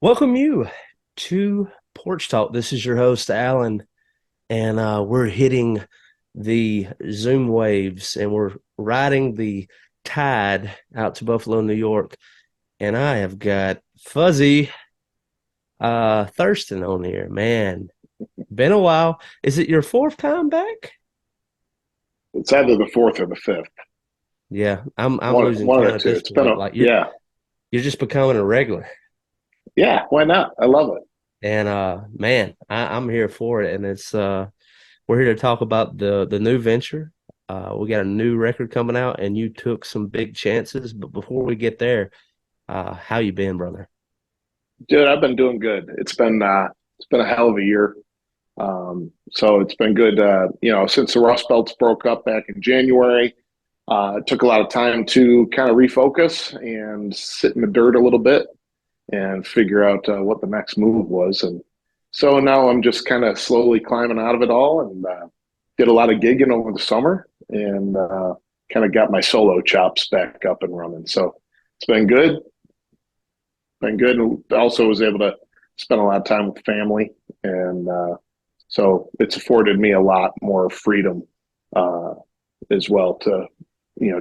Welcome you to Porch Talk. This is your host, Alan, and we're hitting the Zoom waves and we're riding the tide out to Buffalo, New York. And I have got Fuzzy Thurston on here. Man, been a while. Is it your fourth time back? It's either the fourth or the fifth. Yeah, I'm One, losing one of count the at two. this It's been point. a Like you're yeah, you're just becoming a regular. yeah. Why not? I love it. And man, I'm here for it. And it's we're here to talk about the new venture. We got a new record coming out, and you took some big chances. But before we get there, how you been, brother? Dude, I've been doing good. It's been a hell of a year. So it's been good. Since the Rust Belts broke up back in January, it took a lot of time to kind of refocus and sit in the dirt a little bit and figure out what the next move was. And so now I'm just kind of slowly climbing out of it all and did a lot of gigging over the summer and kind of got my solo chops back up and running. So it's been good. And also was able to spend a lot of time with family. And so it's afforded me a lot more freedom uh, as well to,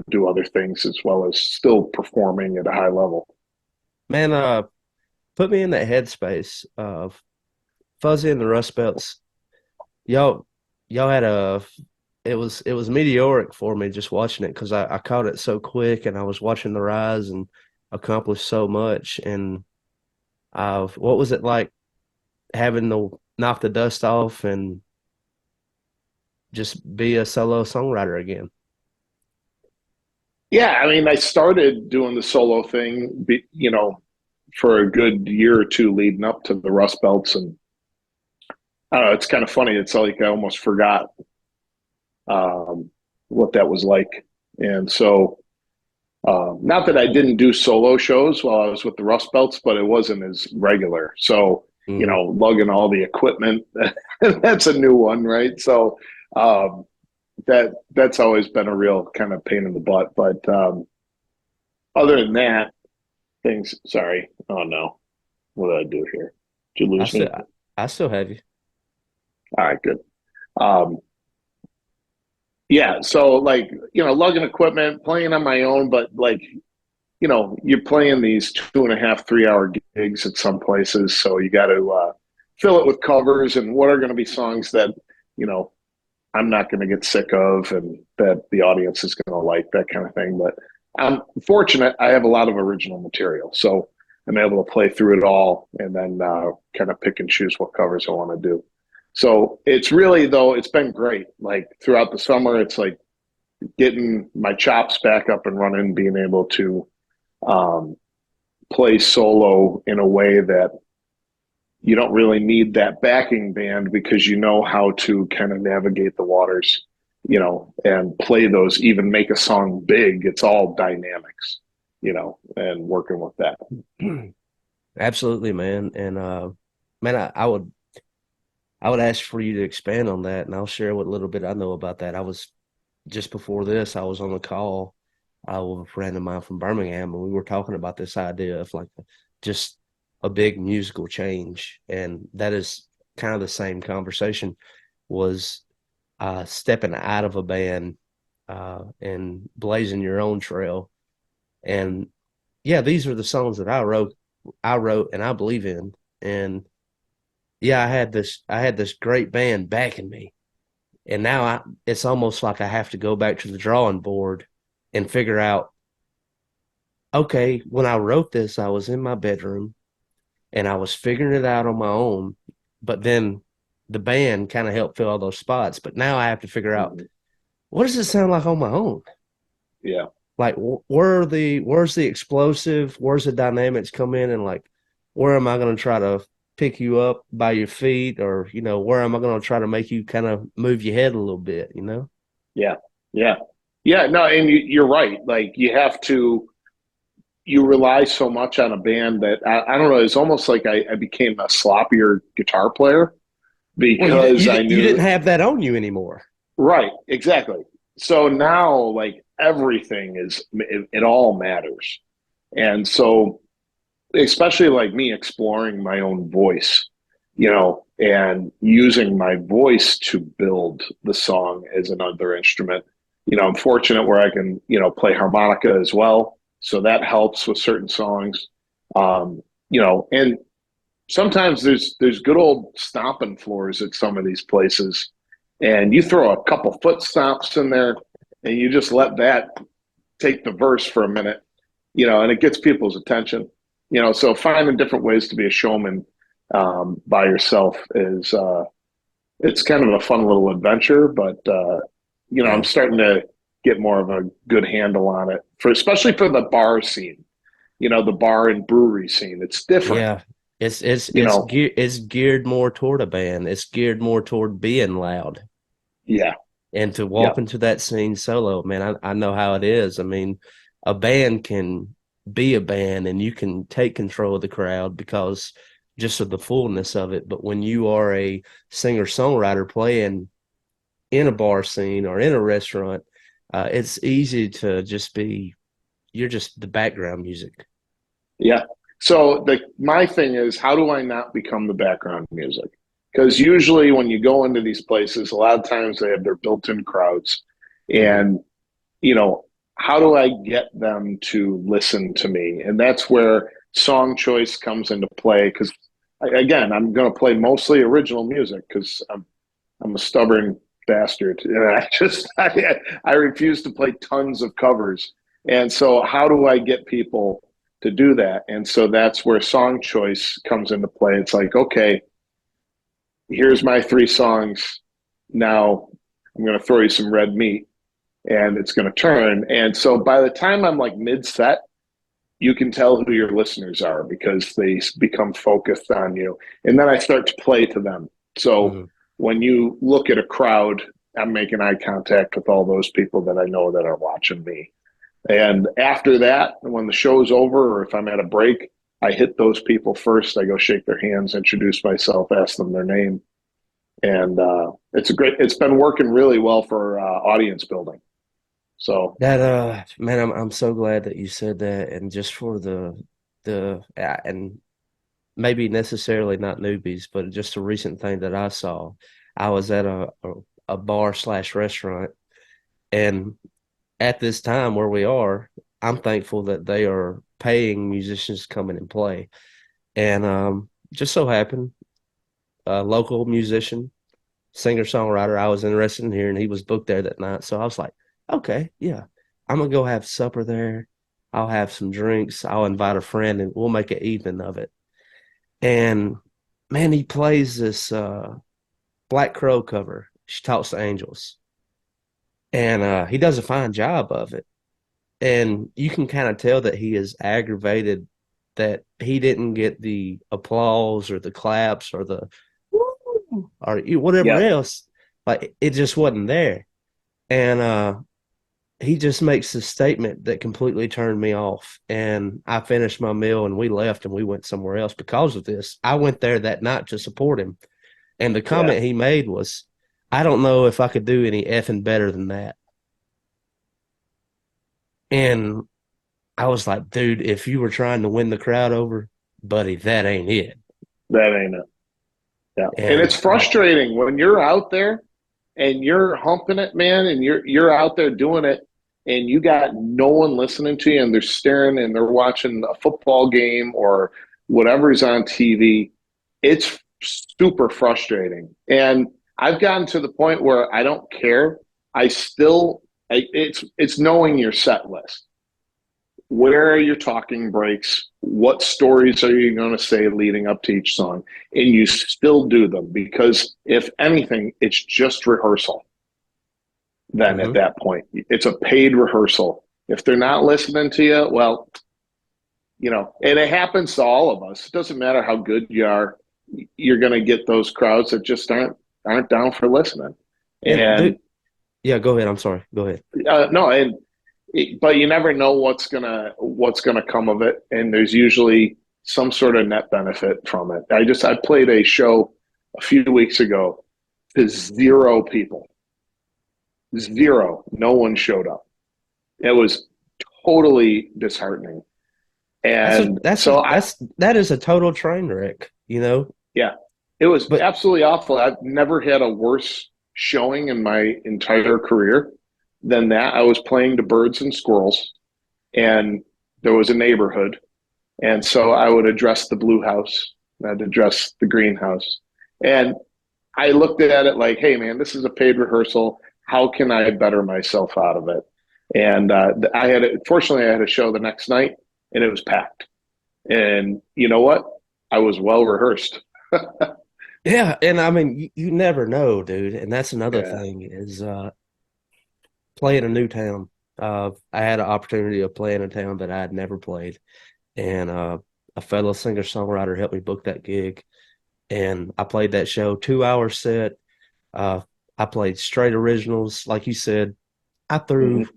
do other things as well as still performing at a high level. Man, put me in that headspace of Fuzzy and the Rust Belts. Y'all, y'all had a. It was meteoric for me just watching it because I caught it so quick and I was watching the rise and accomplish so much. And what was it like having to knock the dust off and just be a solo songwriter again? Yeah, I mean, I started doing the solo thing, for a good year or two leading up to the Rust Belts, and I don't know. It's kind of funny. It's like I almost forgot um, what that was like, and so not that I didn't do solo shows while I was with the Rust Belts, but it wasn't as regular. So Hmm. lugging all the equipment, that's a new one, right? So um, that's always been a real kind of pain in the butt, but other than that things. Sorry. Oh no. What did I do here? Did you I lose still me? I still have you. All right, good. Um, yeah. So like, lugging equipment, playing on my own, but like, you're playing these 2.5, 3 hour gigs at some places. So you got to fill it with covers and what are going to be songs that, you know, I'm not going to get sick of and that the audience is going to like, that kind of thing. But I'm fortunate I have a lot of original material. So I'm able to play through it all and then kind of pick and choose what covers I want to do. So it's really, though, it's been great. Like throughout the summer, it's like getting my chops back up and running, being able to um, play solo in a way that you don't really need that backing band because you know how to kind of navigate the waters, and play those, even make a song big. It's all dynamics, and working with that. Absolutely, man. And man, I would ask for you to expand on that, and I'll share what little bit I know about that. I was just before this, I was on a call with a friend of mine from Birmingham, and we were talking about this idea of like just a big musical change, and that is kind of the same conversation was stepping out of a band and blazing your own trail. And yeah, these are the songs that I wrote, and I believe in. And yeah, I had this great band backing me, and now it's almost like I have to go back to the drawing board and figure out, okay, when I wrote this, I was in my bedroom and I was figuring it out on my own, but then the band kind of helped fill all those spots. But now I have to figure out, Mhm. what does it sound like on my own? Yeah. Like where's the explosive? Where's the dynamics come in? And like, where am I going to try to pick you up by your feet, or where am I going to try to make you kind of move your head a little bit? Yeah. Yeah. Yeah. No, and you're right. Like you rely so much on a band that I don't know. It's almost like I became a sloppier guitar player Well, you didn't because you, I didn't- you knew. didn't have that on you anymore. Right, exactly. So now, like everything is, it all matters. And so especially like me exploring my own voice, you know, and using my voice to build the song as another instrument. You know, I'm fortunate where I can, you know, play harmonica as well. So that helps with certain songs. You know, and sometimes there's good old stomping floors at some of these places. And you throw a couple foot stomps in there and you just let that take the verse for a minute, you know, and it gets people's attention. You know, so finding different ways to be a showman by yourself is it's kind of a fun little adventure. But you know, I'm Yeah. starting to get more of a good handle on it for especially for the bar scene. You know, the bar and brewery scene. It's different. Yeah. It's You it's know, geared it's geared more toward a band. It's geared more toward being loud. yeah, And to yeah, walk into that scene solo, man, I know how it is. I mean, a band can be a band and you can take control of the crowd because just of the fullness of it. But when you are a singer songwriter playing in a bar scene or in a restaurant, it's easy to just be, you're just the background music. yeah. So the my thing is, how do I not become the background music? Because usually when you go into these places, a lot of times they have their built-in crowds, Mm-hmm. and you know, how do I get them to listen to me? And that's where song choice comes into play. Because again, I'm going to play mostly original music because I'm a stubborn bastard, and I refuse to play tons of covers. And so, how do I get people to do that? And so that's where song choice comes into play. It's like, okay, here's my three songs. Now I'm going to throw you some red meat, and it's going to turn. And so by the time I'm like mid set, you can tell who your listeners are because they become focused on you. And then I start to play to them. So Mm-hmm. when you look at a crowd, I'm making eye contact with all those people that I know that are watching me. And after that, when the show's over or if I'm at a break, I hit those people first. I go shake their hands, introduce myself, ask them their name. And it's been working really well for audience building. So, That man, I'm so glad that you said that, and just for the and maybe necessarily not newbies, but just a recent thing that I saw. I was at a bar slash restaurant, and at this time where we are, I'm thankful that they are paying musicians to come in and play. And just so happened, a local musician, singer songwriter, I was interested in hearing, he was booked there that night. So I was like, okay, yeah, I'm gonna go have supper there. I'll have some drinks. I'll invite a friend, and we'll make an evening of it. And man, he plays this Black Crow cover. She talks to angels, and he does a fine job of it. And you can kind of tell that he is aggravated that he didn't get the applause or the claps or the woo or whatever yeah, else. Like it just wasn't there. And he just makes this statement that completely turned me off. And I finished my meal and we left and we went somewhere else because of this. I went there that night to support him. And the yeah, comment he made was, I don't know if I could do any effing better than that. And I was like, dude, if you were trying to win the crowd over, buddy, that ain't it. that ain't it. Yeah. And it's And frustrating when you're out there and you're humping it, man, and you're out there doing it and you got no one listening to you and they're staring and they're watching a football game or whatever's on TV. It's super frustrating. And I've gotten to the point where I don't care. I still it's knowing your set list. Where are your talking breaks? What stories are you going to say leading up to each song? And you still do them because, if anything, it's just rehearsal. Then at mm-hmm. that point, it's a paid rehearsal. If they're not listening to you, well, you know, and it happens to all of us. It doesn't matter how good you are, you're going to get those crowds that just aren't down for listening. And And dude, yeah, go ahead. I'm sorry. Go ahead. no, and but you never know what's gonna come of it, and there's usually some sort of net benefit from it. I played a show a few weeks ago to zero people, zero, no one showed up. It was totally disheartening, And so that is a total train wreck, you know. yeah, it was But absolutely awful. I've never had a worse showing in my entire career than that. I was playing to birds and squirrels, and there was a neighborhood. And so I would address the blue house, I'd address the greenhouse. And I looked at it like, hey, man, this is a paid rehearsal. How can I better myself out of it? And fortunately, I had a show the next night and it was packed. And you know what? I was well rehearsed. yeah, and I mean, you never know, dude. And that's another Yeah. thing is play in a new town. I had an opportunity of playing a town that I had never played, and a fellow singer songwriter helped me book that gig, and I played that show 2 hour set. Uh, I played straight originals, like you said. I threw Mm-hmm.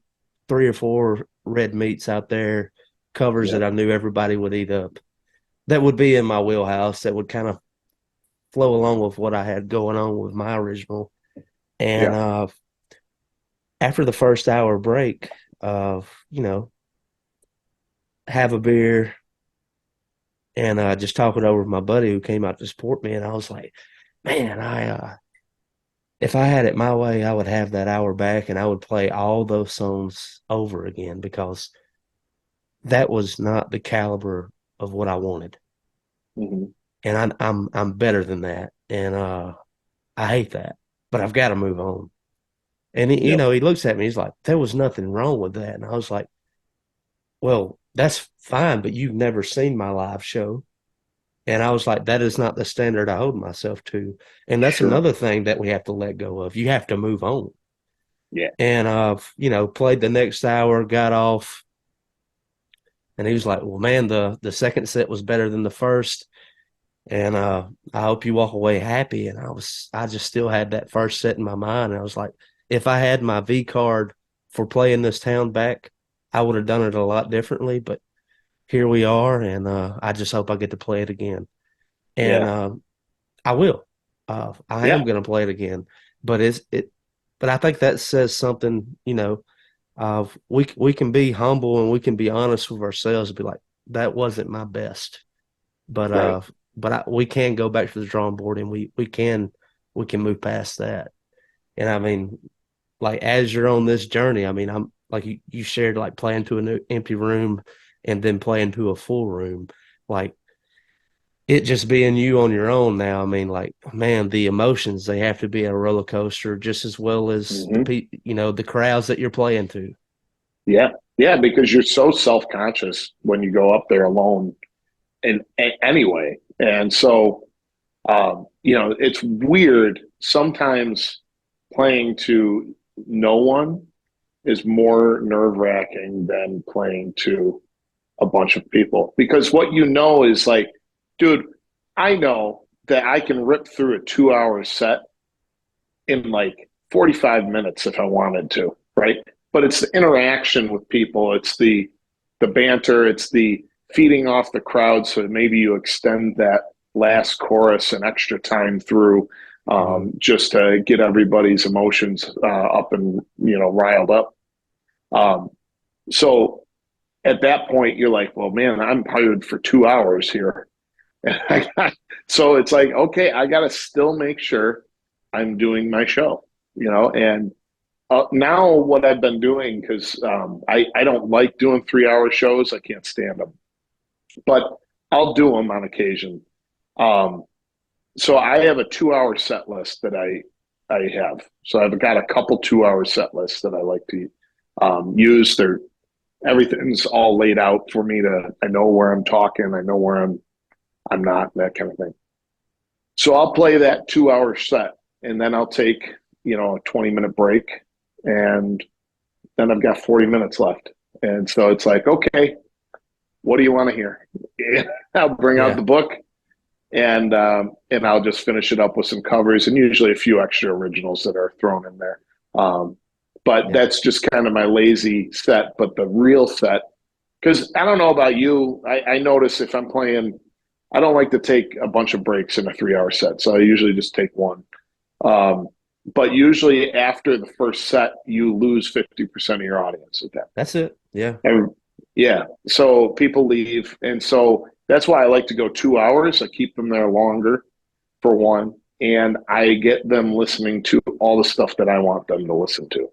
3 or 4 red meats out there, covers that Yep. I knew everybody would eat up. That would be in my wheelhouse. That would kind of flow along with what I had going on with my original. And Yeah. after the first hour break, you know, have a beer and just talking over with my buddy who came out to support me, and I was like, man, I if I had it my way, I would have that hour back and I would play all those songs over again because that was not the caliber of what I wanted. Mm-hmm. And I'm better than that. And I hate that. But I've got to move on. And he, Yep. he looks at me, he's like, there was nothing wrong with that. And I was like, well, that's fine, but you've never seen my live show. And I was like, that is not the standard I hold myself to. And that's Sure. another thing that we have to let go of. You have to move on. Yeah. And played the next hour, got off, and he was like, well, man, the second set was better than the first. And I hope you walk away happy. And I just still had that first set in my mind. And I was like, if I had my V card for playing this town back, I would have done it a lot differently. But here we are, and I just hope I get to play it again. And Yeah. I will. I am Yeah. going to play it again. But But I think that says something. We can be humble and we can be honest with ourselves and be like, that wasn't my best. But Right. we can go back to the drawing board and we can move past that. And I mean, like as you're on this journey, I mean, I'm like you shared like playing to a new empty room and then playing to a full room. Like it just being you on your own now. I mean, like man, the emotions they have to be a roller coaster just as well as Mm-hmm. the crowds that you're playing to. Yeah. Yeah. Because you're so self conscious when you go up there alone anyway. And so, it's weird. Sometimes playing to no one is more nerve wracking than playing to a bunch of people because what you know is like, dude, I know that I can rip through a 2 hour set in like 45 minutes if I wanted to, right? But it's the interaction with people, it's the banter, it's the feeding off the crowd so maybe you extend that last chorus an extra time through Mm-hmm. just to get everybody's emotions up and riled up. Um, so at that point, you're like, well, man, I'm hired for 2 hours here. So it's like, okay, I got to still make sure I'm doing my show, and now what I've been doing, because I don't like doing 3 hour shows, I can't stand them, but I'll do them on occasion. Um, so I have a 2 hour set list that I have. So I've got a couple 2 hour set lists that I like to use. Everything's all laid out for me I know where I'm talking, I know where I'm not, that kind of thing. So I'll play that 2 hour set and then I'll take, a 20-minute break and then I've got 40 minutes left. And so it's like, okay, what do you want to hear? I'll bring out Yeah. the book and I'll just finish it up with some covers and usually a few extra originals that are thrown in there. Um, but Yeah. that's just kind of my lazy set. But the real set, because I don't know about you, I notice if I'm playing, I don't like to take a bunch of breaks in a 3 hour set. So I usually just take one. Um, but usually after the first set, you lose 50% of your audience at that That's it. Yeah. point. Yeah. So people leave. And so that's why I like to go 2 hours. I keep them there longer for one. And I get them listening to all the stuff that I want them to listen to.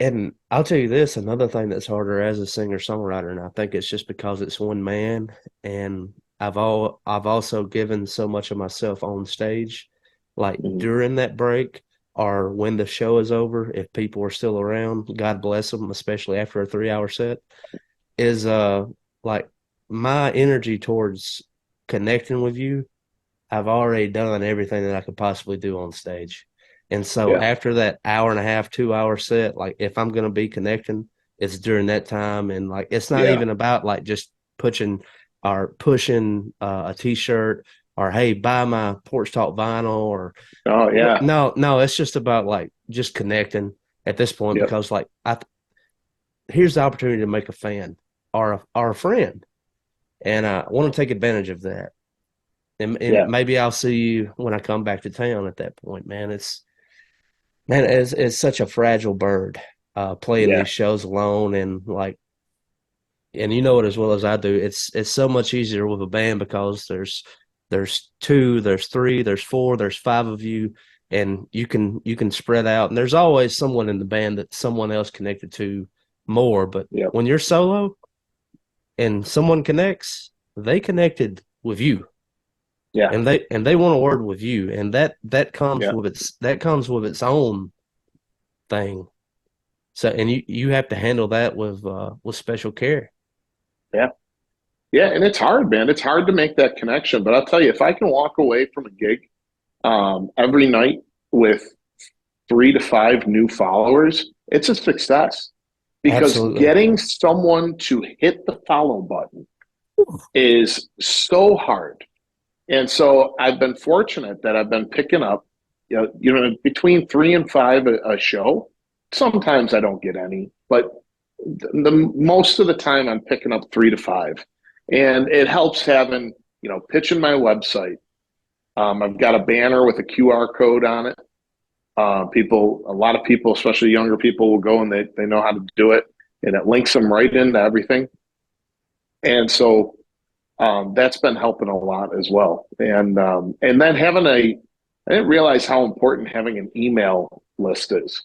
And I'll tell you this, another thing that's harder as a singer-songwriter, and I think it's just because it's one man, and I've also given so much of myself on stage, like Mhm. during that break or when the show is over, if people are still around, God bless them, especially after a 3 hour set, is like my energy towards connecting with you. I've already done everything that I could possibly do on stage. And so Yeah. after that hour and a half, 2 hour set, like if I'm going to be connecting, it's during that time. And like, it's not Yeah. even about like just pushing a t-shirt or, hey, buy my Porch Talk vinyl or Oh, what. yeah. No, it's just about like just connecting at this point Yep. because like here's the opportunity to make a fan or a friend. And I want to take advantage of that. And Yeah. maybe I'll see you when I come back to town at that point, man. It's such a fragile bird, playing Yeah. these shows alone and like, and you know it as well as I do. It's so much easier with a band because there's two, there's three, there's four, there's five of you, and you can spread out. And there's always someone in the band that someone else connected to more. But Yep. when you're solo and someone connects, they connected with you Yeah. and they want to word with you, and that comes Yeah. with its own thing. So, and you have to handle that with special care. Yeah. Yeah. And it's hard, man. It's hard to make that connection. But I'll tell you, if I can walk away from a gig every night with 3 to 5 new followers, it's a success because Absolutely. getting someone to hit the follow button is so hard. And so I've been fortunate that I've been picking up, between 3 and 5 a show. Sometimes I don't get any, but the most of the time I'm picking up 3 to 5, and it helps having pitching my website. I've got a banner with a QR code on it. A lot of people, especially younger people, will go and they know how to do it, and it links them right into everything. And so that's been helping a lot as well. And then I didn't realize how important having an email list is.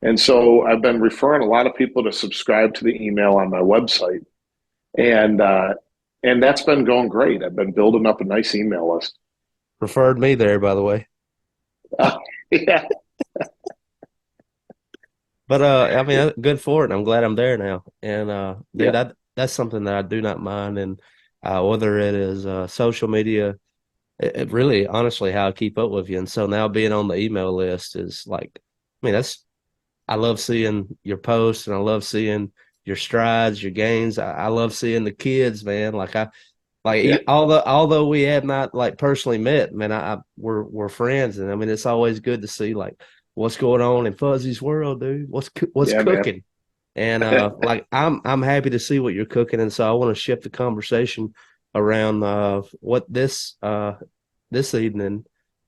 And so I've been referring a lot of people to subscribe to the email on my website, and uh, and that's been going great. I've been building up a nice email list. Referred me there, by the way. Yeah, But I mean, good for it. I'm glad I'm there now. And dude, yeah, that's something that I do not mind. And whether it is social media, it really, honestly, how I keep up with you. And so now being on the email list is like, I mean, I love seeing your posts and I love seeing your strides, your gains. I love seeing the kids, man. yeah, Although we have not like personally met, man, we're friends, and I mean it's always good to see like what's going on in Fuzzy's world, dude. What's yeah, man. cooking? And like I'm happy to see what you're cooking, and so I want to shift the conversation around what this evening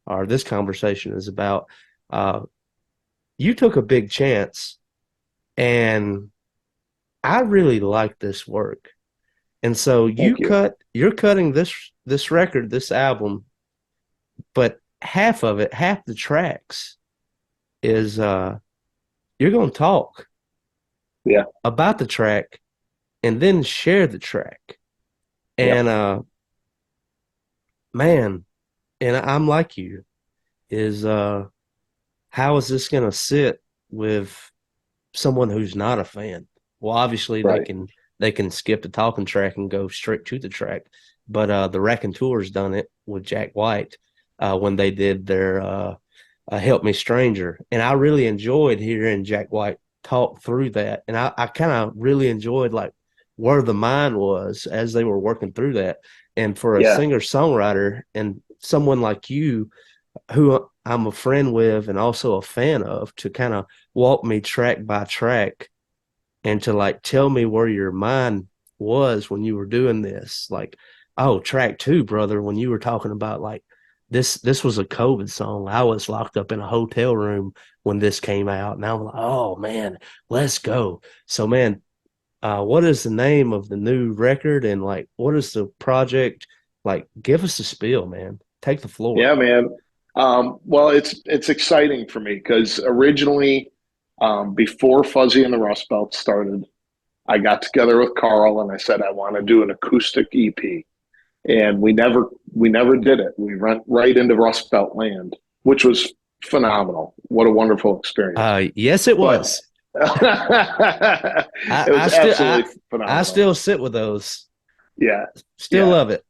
or this conversation is about. Uh, you took a big chance, and I really like this work. And so Thank you. you're cutting this record, this album, but half the tracks is you're gonna talk Yeah, about the track and then share the track. yeah, And man, and I'm like you, is how is this gonna sit with someone who's not a fan? Well, obviously right. they can skip the talking track and go straight to the track. But the Raconteurs done it with Jack White when they did their "Help Me Stranger," and I really enjoyed hearing Jack White talk through that, and I kind of really enjoyed like where the mind was as they were working through that. And for a Yeah, singer songwriter and someone like you who I'm a friend with and also a fan of to kind of walk me track by track and to like tell me where your mind was when you were doing this. Like, oh, track two, brother, when you were talking about like this was a COVID song. I was locked up in a hotel room when this came out. And I'm like, oh man, let's go. So man, What is the name of the new record and like what is the project? Like, give us a spiel, man. Take the floor. Yeah, man. Well, it's exciting for me because originally, before Fuzzy and the Rust Belt started, I got together with Carl and I said I want to do an acoustic EP, and we never did it. We went right into Rust Belt land, which was phenomenal. What a wonderful experience! Yes, it But was. it I was still I absolutely I phenomenal. still sit with those. Yeah, Still yeah. love it.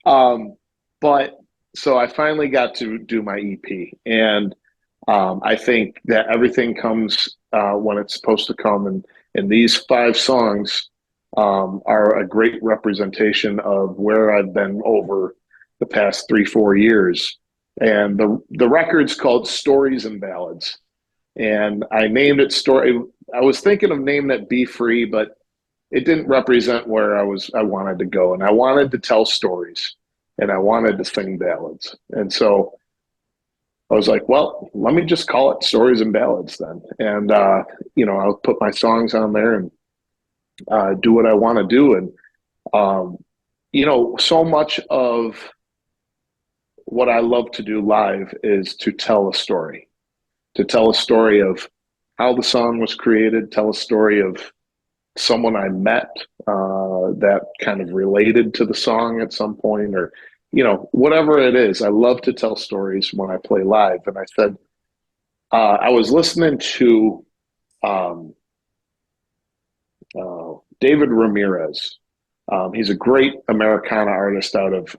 um, but so I finally got to do my EP, and I think that everything comes when it's supposed to come, and these 5 songs are a great representation of where I've been over the past 3, 4 years. And the record's called Stories and Ballads, and I named it Story. I was thinking of naming it Be Free, but it didn't represent where I wanted to go, and I wanted to tell stories, and I wanted to sing ballads, and so I was like, well, let me just call it Stories and Ballads then, and I'll put my songs on there and do what I want to do, and um, so much of what I love to do live is to tell a story of how the song was created, tell a story of someone I met that kind of related to the song at some point, or whatever it is. I love to tell stories when I play live. And I said I was listening to um, David Ramirez. He's a great Americana artist out of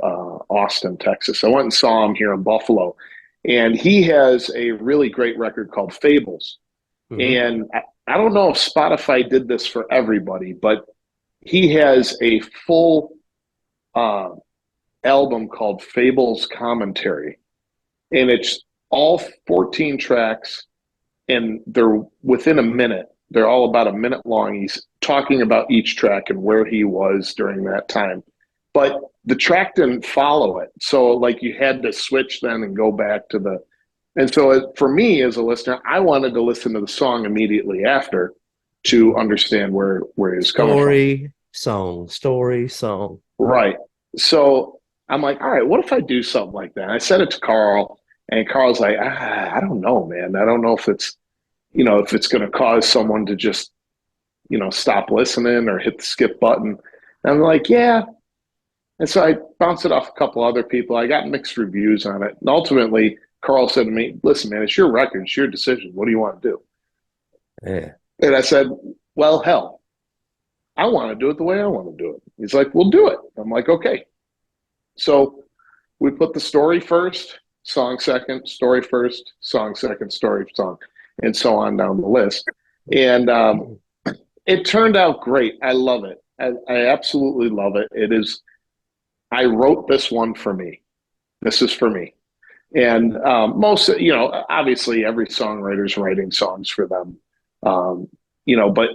Austin, Texas. I went and saw him here in Buffalo, and he has a really great record called Fables. Hmm. And I don't know if Spotify did this for everybody, but he has a full uh, album called Fables Commentary, and it's all 14 tracks, and they're within a minute. They're all about a minute long. He's talking about each track and where he was during that time. But the track didn't follow it. So, like, you had to switch then and go back to the. And so, for me as a listener, I wanted to listen to the song immediately after to Hmm. understand where he was coming from. Story, song, story, song. Right. So I'm like, all right, what if I do something like that? And I said it to Carl, and Carl's like, I don't know, man. I don't know if it's going to cause someone to just, stop listening or hit the skip button. And I'm like, yeah. And so I bounced it off a couple other people. I got mixed reviews on it. And ultimately, Carl said to me, listen, man, it's your record, it's your decision. What do you want to do? Yeah. And I said, well, hell, I want to do it the way I want to do it. He's like, we'll do it. I'm like, okay. So we put the story first, song second, story first, song second, story song, and so on down the list. And it turned out great. I love it. I absolutely love it. It is. I wrote this one for me. This is for me. And obviously every songwriter's writing songs for them. Um, but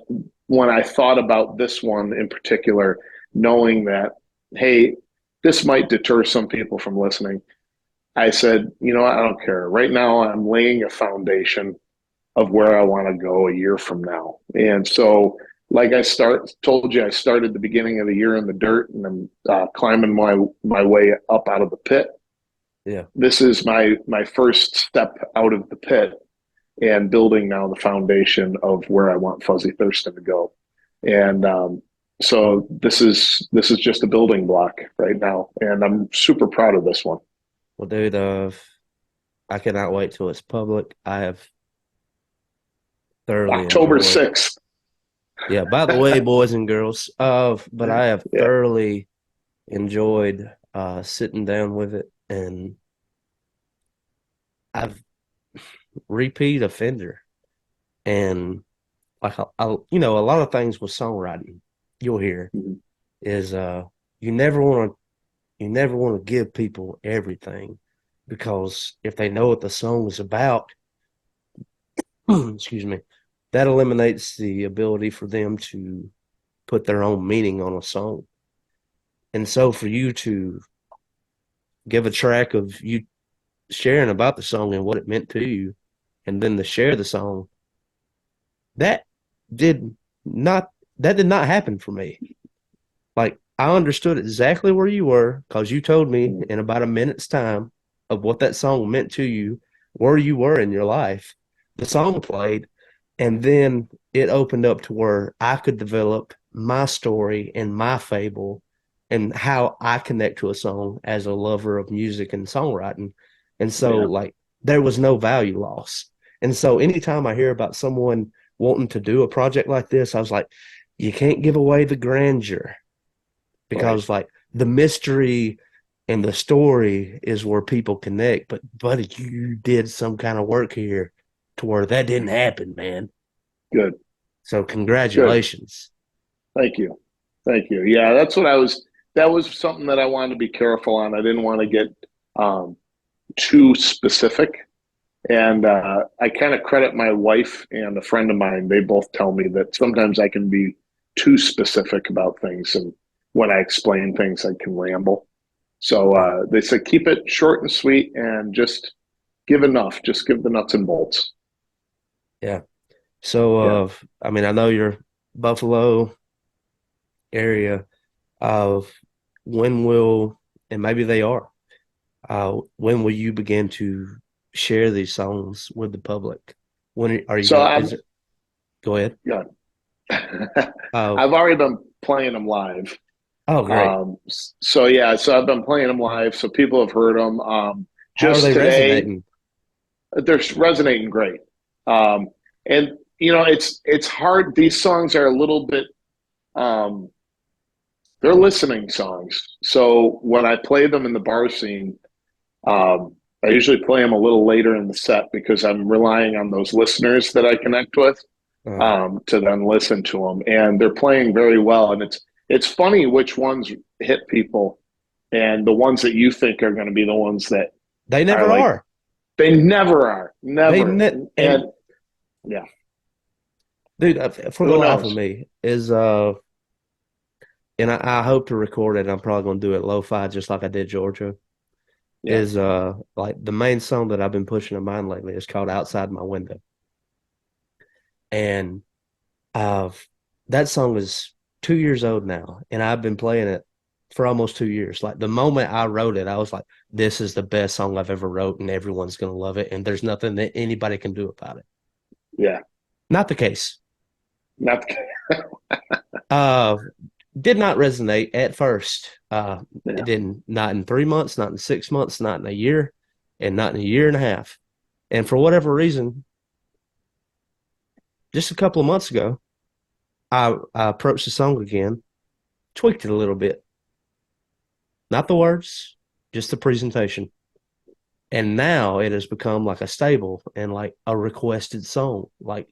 when I thought about this one in particular, knowing that, hey, this might deter some people from listening, I said, I don't care. Right now, I'm laying a foundation of where I want to go a year from now. And so, like told you, I started the beginning of the year in the dirt, and I'm climbing my way up out of the pit. Yeah. This is my first step out of the pit and building now the foundation of where I want Fuzzy Thurston to go. And so this is just a building block right now, and I'm super proud of this one. Well, dude, I cannot wait till it's public. I have thoroughly October enjoyed. 6th. Yeah, by the way, boys and girls, but I have Yeah. thoroughly enjoyed sitting down with it, and I've repeat offender, and like a lot of things with songwriting you'll hear Mhm. is you never want to you never want to give people everything because if they know what the song is about, excuse me, that eliminates the ability for them to put their own meaning on a song. And so for you to give a track of you sharing about the song and what it meant to you, and then to share the song, that did not that did not happen for me. Like I understood exactly where you were because you told me Mm, in about a minute's time of what that song meant to you, where you were in your life. The song played, and then it opened up to where I could develop my story and my fable and how I connect to a song as a lover of music and songwriting. And so, yeah, like, there was no value loss. And so, anytime I hear about someone wanting to do a project like this, I was like, you can't give away the grandeur right. because like the mystery and the story is where people connect. But buddy, you did some kind of work here to where that didn't happen, man. Good, So good. congratulations. Thank you. Thank you. Yeah, that was something that I wanted to be careful on. I didn't want to get um, too specific. And I kind of credit my wife and a friend of mine. They both tell me that sometimes I can be too specific about things. And when I explain things, I can ramble. So Yeah. they said, keep it short and sweet and just give enough. Just give the nuts and bolts. Yeah. So Yeah. I mean I know you're Buffalo area of when will and maybe they are. When will you begin to share these songs with the public? When are you So gonna I'm, is it go ahead? yeah. Uh I've already been playing them live. oh great. So yeah, so I've been playing them live. So people have heard them. How are Just they today, resonating? they're resonating great. Um, and you know, it's hard. These songs are a little bit. Um, they're listening songs. So when I play them in the bar scene, I usually play them a little later in the set because I'm relying on those listeners that I connect with Uh, to then listen to them, and they're playing very well. And it's funny which ones hit people, and the ones that you think are going to be the ones that they are never like are. they never are, never. And And yeah, dude, for the who life of knows? me is and I hope to record it. I'm probably gonna do it lo-fi just like I did Georgia. Yeah. Is like the main song that I've been pushing in mind lately is called Outside My Window. And uh that song is 2 years old now, and I've been playing it for almost 2 years. Like the moment I wrote it, I was like, this is the best song I've ever wrote, and everyone's gonna love it, and there's nothing that anybody can do about it. Yeah. Not the case. Not Uh, did not resonate at first. It yeah. didn't, not in 3 months, not in 6 months, not in a year, and not in a year and a half. And for whatever reason, just a couple of months ago, I approached the song again, tweaked it a little bit, not the words, just the presentation. And now it has become like a staple and like a requested song. Like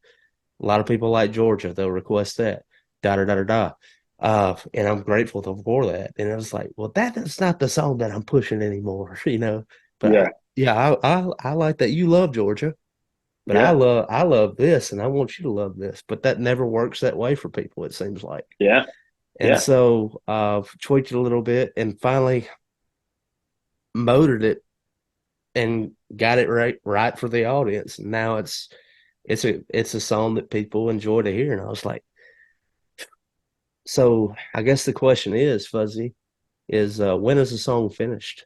a lot of people like Georgia, they'll request that, da da da da da. And I'm grateful for that. And I was like, well, that is not the song that I'm pushing anymore, you know. But Yeah. yeah, I like that you love Georgia, but Yeah. I love this, and I want you to love this. But that never works that way for people. It seems like. Yeah. And Yeah. so tweaked it a little bit, and finally motored it and got it right for the audience. And now it's a song that people enjoy to hear. And I was like, so I guess the question is, Fuzzy, is when is the song finished?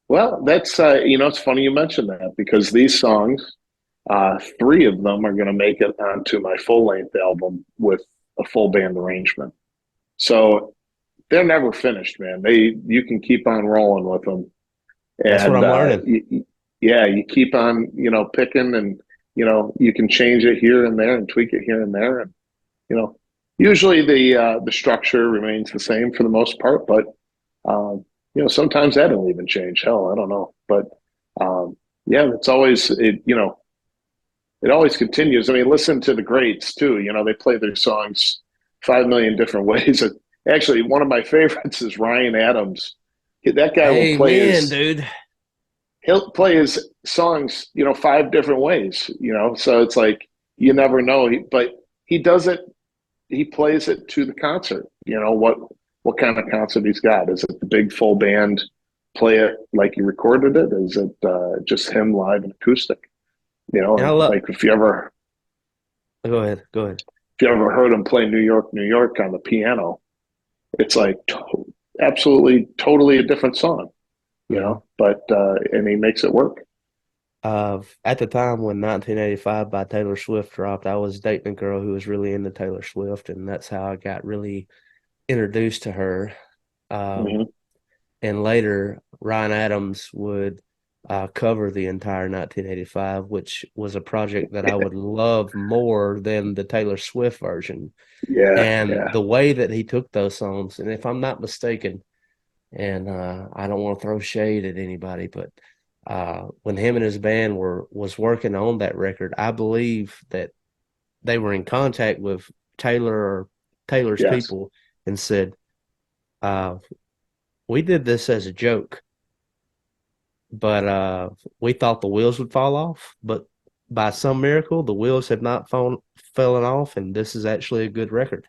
Well, that's you know, it's funny you mentioned that because these songs, three of them are going to make it onto my full length album with a full band arrangement. So they're never finished, man. They you can keep on rolling with them, That's what and I'm learning. yeah, you keep on picking, and you can change it here and there and tweak it here and there, and you know usually the structure remains the same for the most part, but sometimes that'll even change. Hell, I don't know, but um, yeah, it's always it always continues. I mean, listen to the greats too. They play their songs 5 million different ways. Actually, one of my favorites is Ryan Adams. That guy will play Amen, his dude. he'll play his songs, five different ways. So it's like you never know. But he does it. He plays it to the concert. What kind of concert he's got? Is it the big full band? Play it like he recorded it? Is it just him live and acoustic? And I And love like if you ever, Go ahead. Go ahead. If you ever heard him play New York, New York on the piano, it's like absolutely, totally a different song, Hmm. but, and he makes it work. At the time when 1985 by Taylor Swift dropped, I was dating a girl who was really into Taylor Swift, and that's how I got really introduced to her. Um, Hmm. and later, Ryan Adams would cover the entire 1985, which was a project that I would love more than the Taylor Swift version. Yeah, And yeah, the way that he took those songs, and if I'm not mistaken, and I don't want to throw shade at anybody, but when him and his band was working on that record, I believe that they were in contact with Taylor or Taylor's yes, people and said, uh, "We did this as a joke, but we thought the wheels would fall off, but by some miracle, the wheels have not fallen off, and this is actually a good record."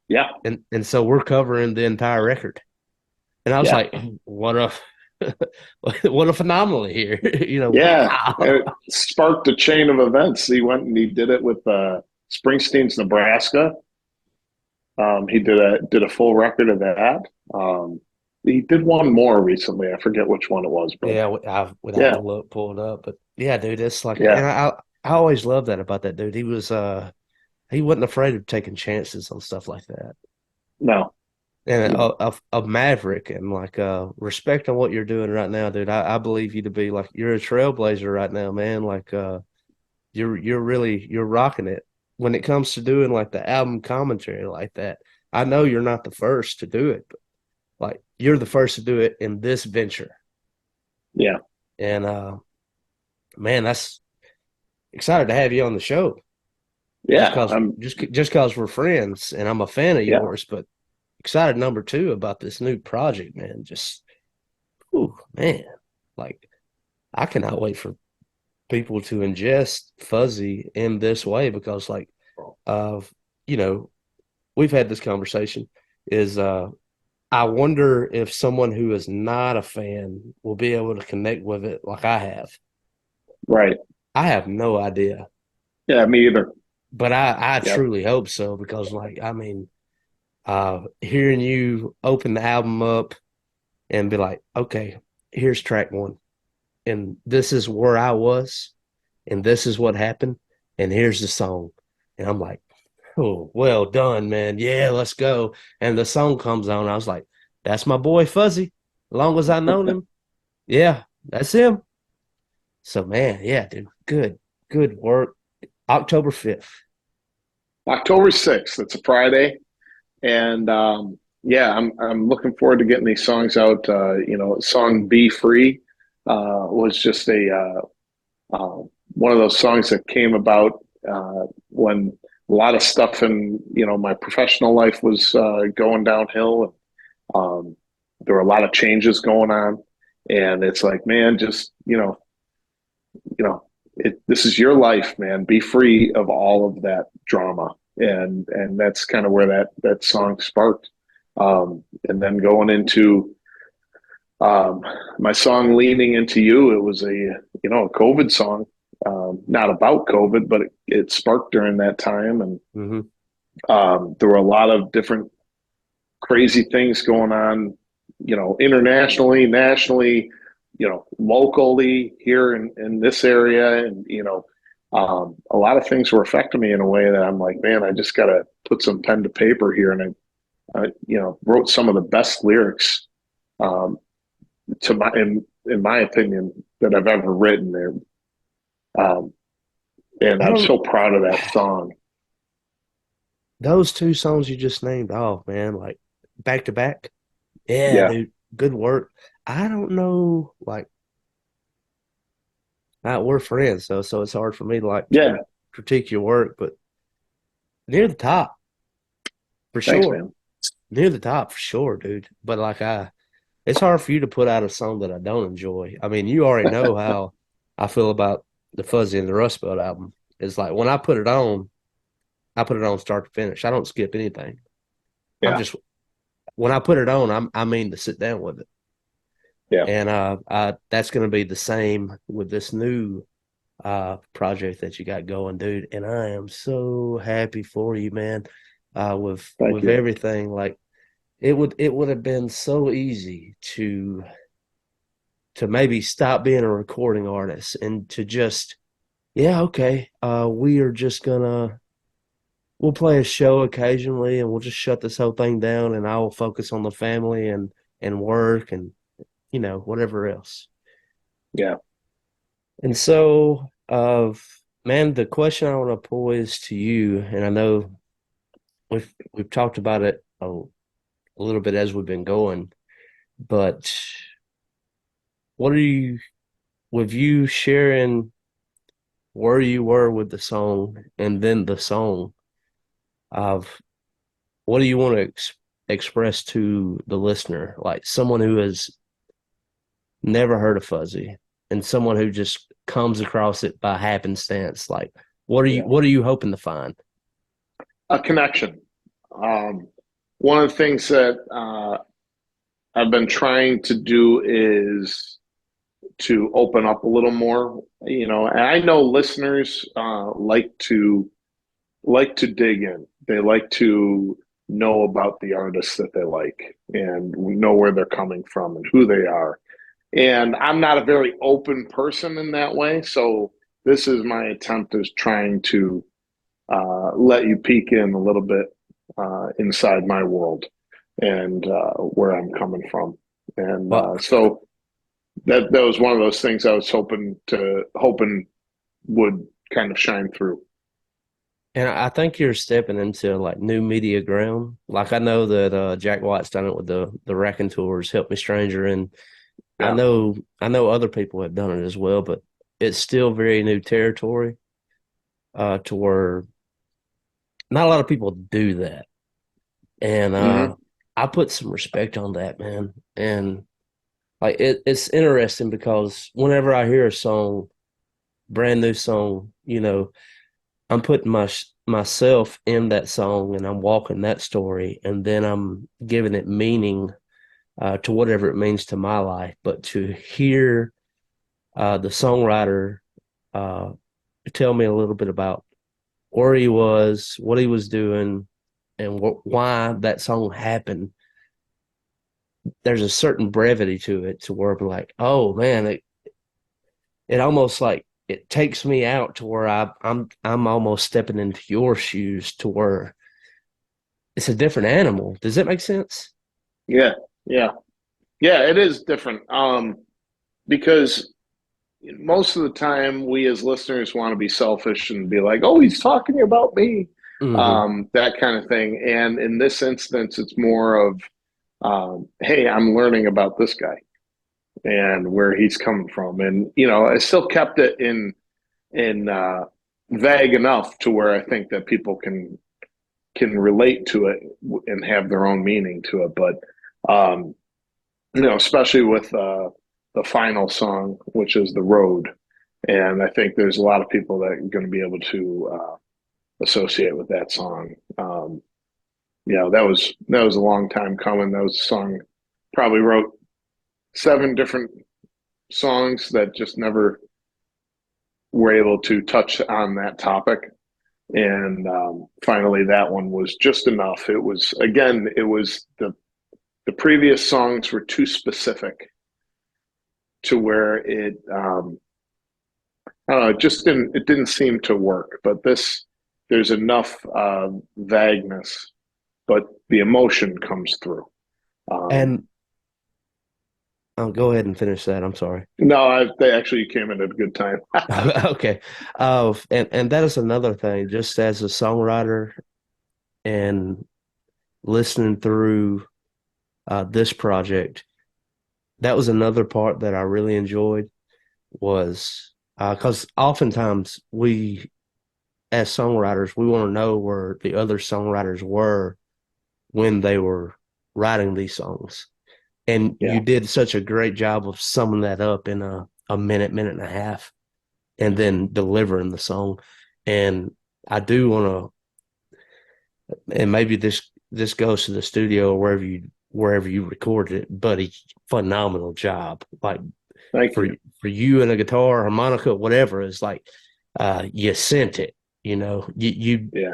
yeah, And so we're covering the entire record. And I was yeah, like, what a what a phenomaly here. yeah. Wow. It sparked a chain of events. He went and he did it with Springsteen's Nebraska. He did a full record of that. Um, he did one more recently. I forget which one it was, but Yeah, I would have yeah, to look, pull it up. But yeah, dude, it's like, and yeah, I always loved that about that dude. He wasn't afraid of taking chances on stuff like that. no, And no, a maverick and like respect on what you're doing right now, dude. I believe you to be like you're a trailblazer right now, man. Like you're rocking it when it comes to doing like the album commentary like that. I know you're not the first to do it, but like you're the first to do it in this venture. yeah, And man, that's excited to have you on the show. Just yeah. cause just cause we're friends and I'm a fan of Yeah, yours, but excited number two about this new project, man. Just whew, man. Like I cannot wait for people to ingest Fuzzy in this way because like of you know, we've had this conversation is I wonder if someone who is not a fan will be able to connect with it like I have. right. I have no idea, Yeah, me either. but I Yep. truly hope so because, like, I mean, hearing you open the album up and be like, okay, here's track one, and this is where I was, and this is what happened, and here's the song, and I'm like, oh, well done, man. Yeah, let's go. And the song comes on. I was like, that's my boy Fuzzy. As long as I known him, yeah, that's him. So man, yeah, dude, good work. October 5th. October 6th. It's a Friday. And yeah, I'm looking forward to getting these songs out. Song "Be Free" was just a one of those songs that came about when a lot of stuff in my professional life was going downhill. There were a lot of changes going on, and it's like, man, just this is your life, man. Be free of all of that drama, and that's kind of where that song sparked. And then going into um, my song "Leaning Into You," it was a COVID song, not about COVID, but it sparked during that time, and Mm-hmm. there were a lot of different crazy things going on, internationally, nationally, locally here in this area. And, a lot of things were affecting me in a way that I'm like, man, I just got to put some pen to paper here. And I wrote some of the best lyrics, um, in my opinion, that I've ever written there. Um, and I I'm don't so proud of that song. those two songs you just named off, man, like back to back. Yeah, Yeah. dude, good work. I don't know, like we're friends, so it's hard for me to like to Yeah. critique your work, but near the top for Thanks, sure. man. Near the top for sure, dude. But like it's hard for you to put out a song that I don't enjoy. I mean, you already know how I feel about the Fuzzy and the Rust Belt album. It's like when I put it on start to finish. I don't skip anything. I'm Yeah. just when I put it on, I mean to sit down with it. Yeah. And that's going to be the same with this new. project that you got going, dude. And I am so happy for you, man. Thank With you. everything, like it would have been so easy to maybe stop being a recording artist and to just, yeah, okay, we are just gonna we'll play a show occasionally and we'll just shut this whole thing down and I will focus on the family and work and whatever else. Yeah. And so, man, the question I want to pose to you, and I know we've talked about it a little bit as we've been going, but what are you with you sharing where you were with the song and then the song of what do you want to express to the listener, like someone who has never heard of Fuzzy and someone who just comes across it by happenstance, like Yeah. what are you hoping to find? A connection. Um, One of the things that I've been trying to do is to open up a little more, and I know listeners like to dig in. They like to know about the artists that they like and know where they're coming from and who they are. And I'm not a very open person in that way. So this is my attempt is trying to let you peek in a little bit inside my world and where I'm coming from. And Well, so that was one of those things I was hoping would kind of shine through. and I think you're stepping into like new media ground. Like I know that Jack White's done it with the Wrecking Tours, Help Me Stranger, and Yeah. I know other people have done it as well, but it's still very new territory to where not a lot of people do that. And Hmm. I put some respect on that, man. And like it's interesting because whenever I hear a song, brand new song, I'm putting myself in that song and I'm walking that story and then I'm giving it meaning to whatever it means to my life. But to hear the songwriter uh, tell me a little bit about where he was, what he was doing, and why that song happened, there's a certain brevity to it to where I'm like, oh man, it almost like it takes me out to where I'm almost stepping into your shoes to where it's a different animal. Does that make sense? Yeah. Yeah. Yeah. It is different. Because most of the time we as listeners want to be selfish and be like, oh, he's talking about me, Hmm. that kind of thing. And in this instance, it's more of, hey, I'm learning about this guy and where he's coming from. And, I still kept it in vague enough to where I think that people can relate to it and have their own meaning to it. But especially with the final song, which is The Road. And I think there's a lot of people that are going to be able to associate with that song. That was a long time coming. That was a song probably wrote seven different songs that just never were able to touch on that topic. And finally, that one was just enough. It was again, it was the previous songs were too specific to where I don't know, it didn't seem to work. But there's enough vagueness, but the emotion comes through. Um, And I'll go ahead and finish that. I'm sorry. no, they actually came in at a good time. Okay. And that is another thing, just as a songwriter and listening through this project, that was another part that I really enjoyed was because oftentimes we, as songwriters, we want to know where the other songwriters were when they were writing these songs. And Yeah, you did such a great job of summing that up in a minute and a half, and then delivering the song. And I do want to, and maybe this goes to the studio or wherever you recorded it, but a phenomenal job. Like Thank for you. for you and a guitar, harmonica, whatever, is like you sent it. Yeah.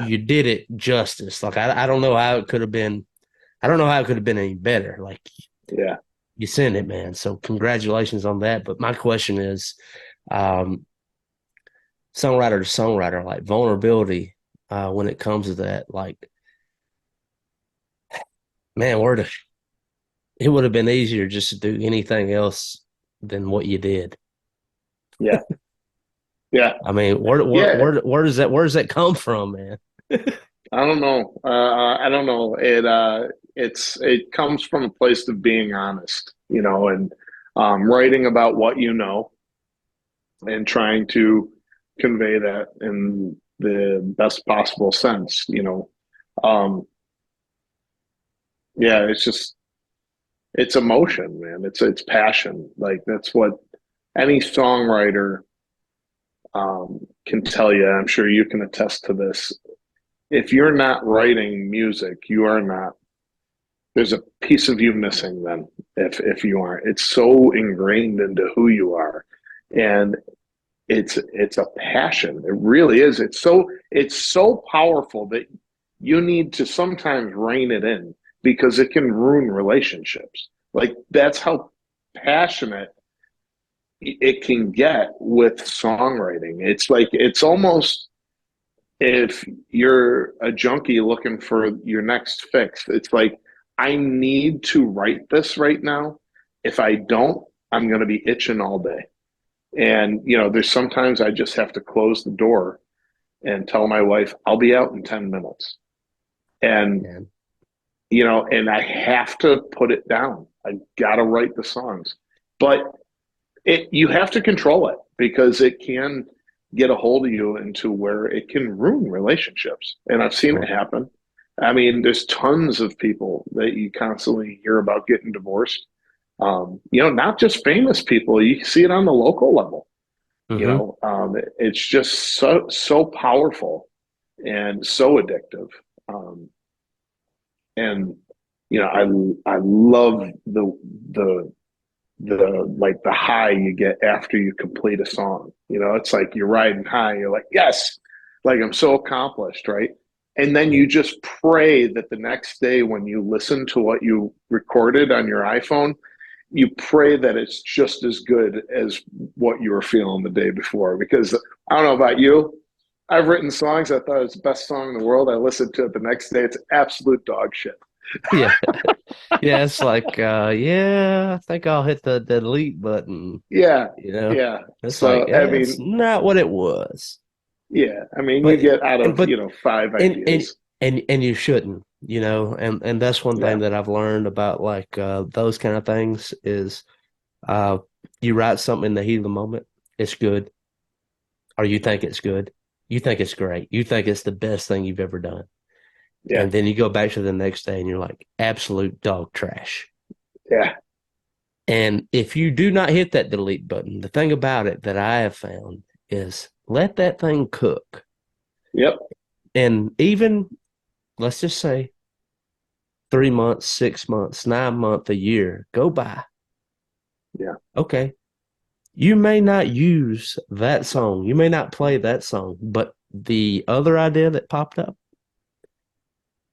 You did it justice. Like I don't know how it could have been. I don't know how it could have been any better. Like Yeah. you sent it, man. So congratulations on that. But my question is, um, songwriter to songwriter, like vulnerability, when it comes to that, like man, it would have been easier just to do anything else than what you did. Yeah. Yeah. I mean, Yeah. where does that come from, man? I don't know. I don't know. It comes from a place of being honest, and writing about what you know and trying to convey that in the best possible sense. Um, yeah, it's emotion, man. It's passion. Like that's what any songwriter can tell you. I'm sure you can attest to this. If you're not writing music, you are not. There's a piece of you missing then. If you aren't, it's so ingrained into who you are, and it's a passion. It really is. It's so powerful that you need to sometimes rein it in because it can ruin relationships. Like that's how passionate it can get with songwriting. It's like it's almost if you're a junkie looking for your next fix, it's like I need to write this right now. If I don't, I'm going to be itching all day. And there's sometimes I just have to close the door and tell my wife I'll be out in 10 minutes. And Man. and I have to put it down. I got to write the songs. But you have to control it because it can get a hold of you into where it can ruin relationships. And I've seen it Well, happen. I mean, there's tons of people that you constantly hear about getting divorced. Not just famous people. You see it on the local level. mm-hmm. It's just so powerful and so addictive. Um, and I love the the high you get after you complete a song. It's like you're riding high. You're like, yes, like I'm so accomplished, right? And then Yeah. you just pray that the next day when you listen to what you recorded on your iPhone, you pray that it's just as good as what you were feeling the day before. Because I don't know about you, I've written songs I thought it was the best song in the world. I listened to it the next day. It's absolute dog shit. Yeah. Yeah. It's like, yeah, I think I'll hit the delete button. Yeah, You know, yeah. it's like, So I it's mean, not what it was. yeah. I mean, you But, get out of but, five and, ideas. and you shouldn't, and that's one Yeah, thing that I've learned about like, those kind of things is, uh, you write something in the heat of the moment, it's good, or you think it's good. You think it's great. You think it's the best thing you've ever done. yeah, And then you go back to the next day and you're like, absolute dog trash. yeah, And if you do not hit that delete button, the thing about it that I have found is let that thing cook. yep, And even, let's just say 3 months, 6 months, 9 months, a year go by. yeah, Okay. You may not use that song. You may not play that song, but the other idea that popped up,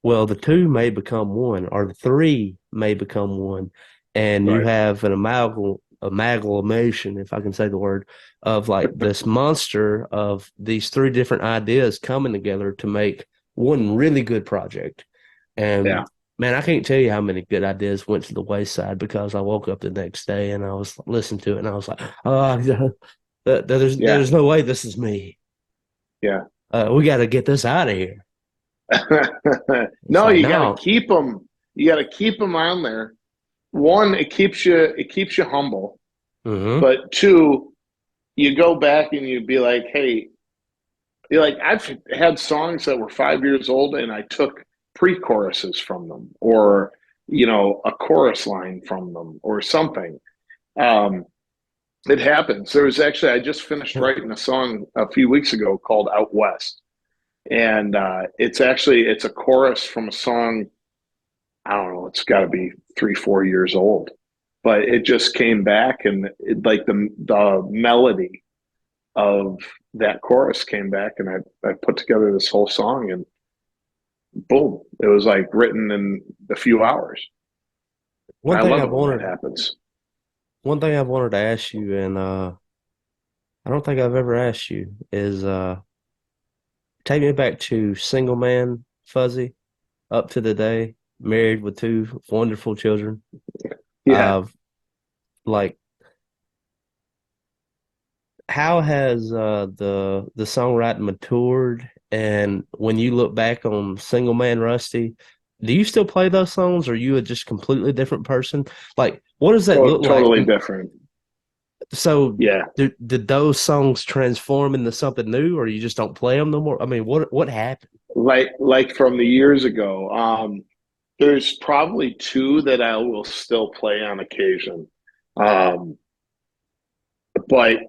well, the two may become one, or the three may become one, and you right, have an amalgamation, if I can say the word, of like this monster of these three different ideas coming together to make one really good project. yeah, And man, I can't tell you how many good ideas went to the wayside because I woke up the next day and I was listening to it and I was like, oh, yeah, there's no way this is me. yeah. We got to get this out of here. It's No, like, you got to no. keep them. You got to keep them on there. One, it keeps you humble, Mm-hmm. but two, you go back and you be like, hey, you're like I've had songs that were 5 years old, and I took pre-choruses from them, or a chorus line from them, or something. Um, It happens. There was actually I just finished writing a song a few weeks ago called "Out West," and it's a chorus from a song. I don't know. It's got to be 3, 4 years old, but it just came back, and like the melody of that chorus came back, and I put together this whole song, and boom, it was like written in a few hours. One I thing love I've it when that wanted, happens. one thing I've wanted to ask you, and I don't think I've ever asked you, is take me back to single man Fuzzy up to the day, married with two wonderful children. Yeah. Uh, like how has the songwriting matured? And when you look back on Single Man Rusty, do you still play those songs, or are you a just completely different person? Like, what does that look like? Totally different. So, Yeah. did those songs transform into something new, or you just don't play them no more? I mean, what happened? Like from the years ago. There's probably two that I will still play on occasion. Um, but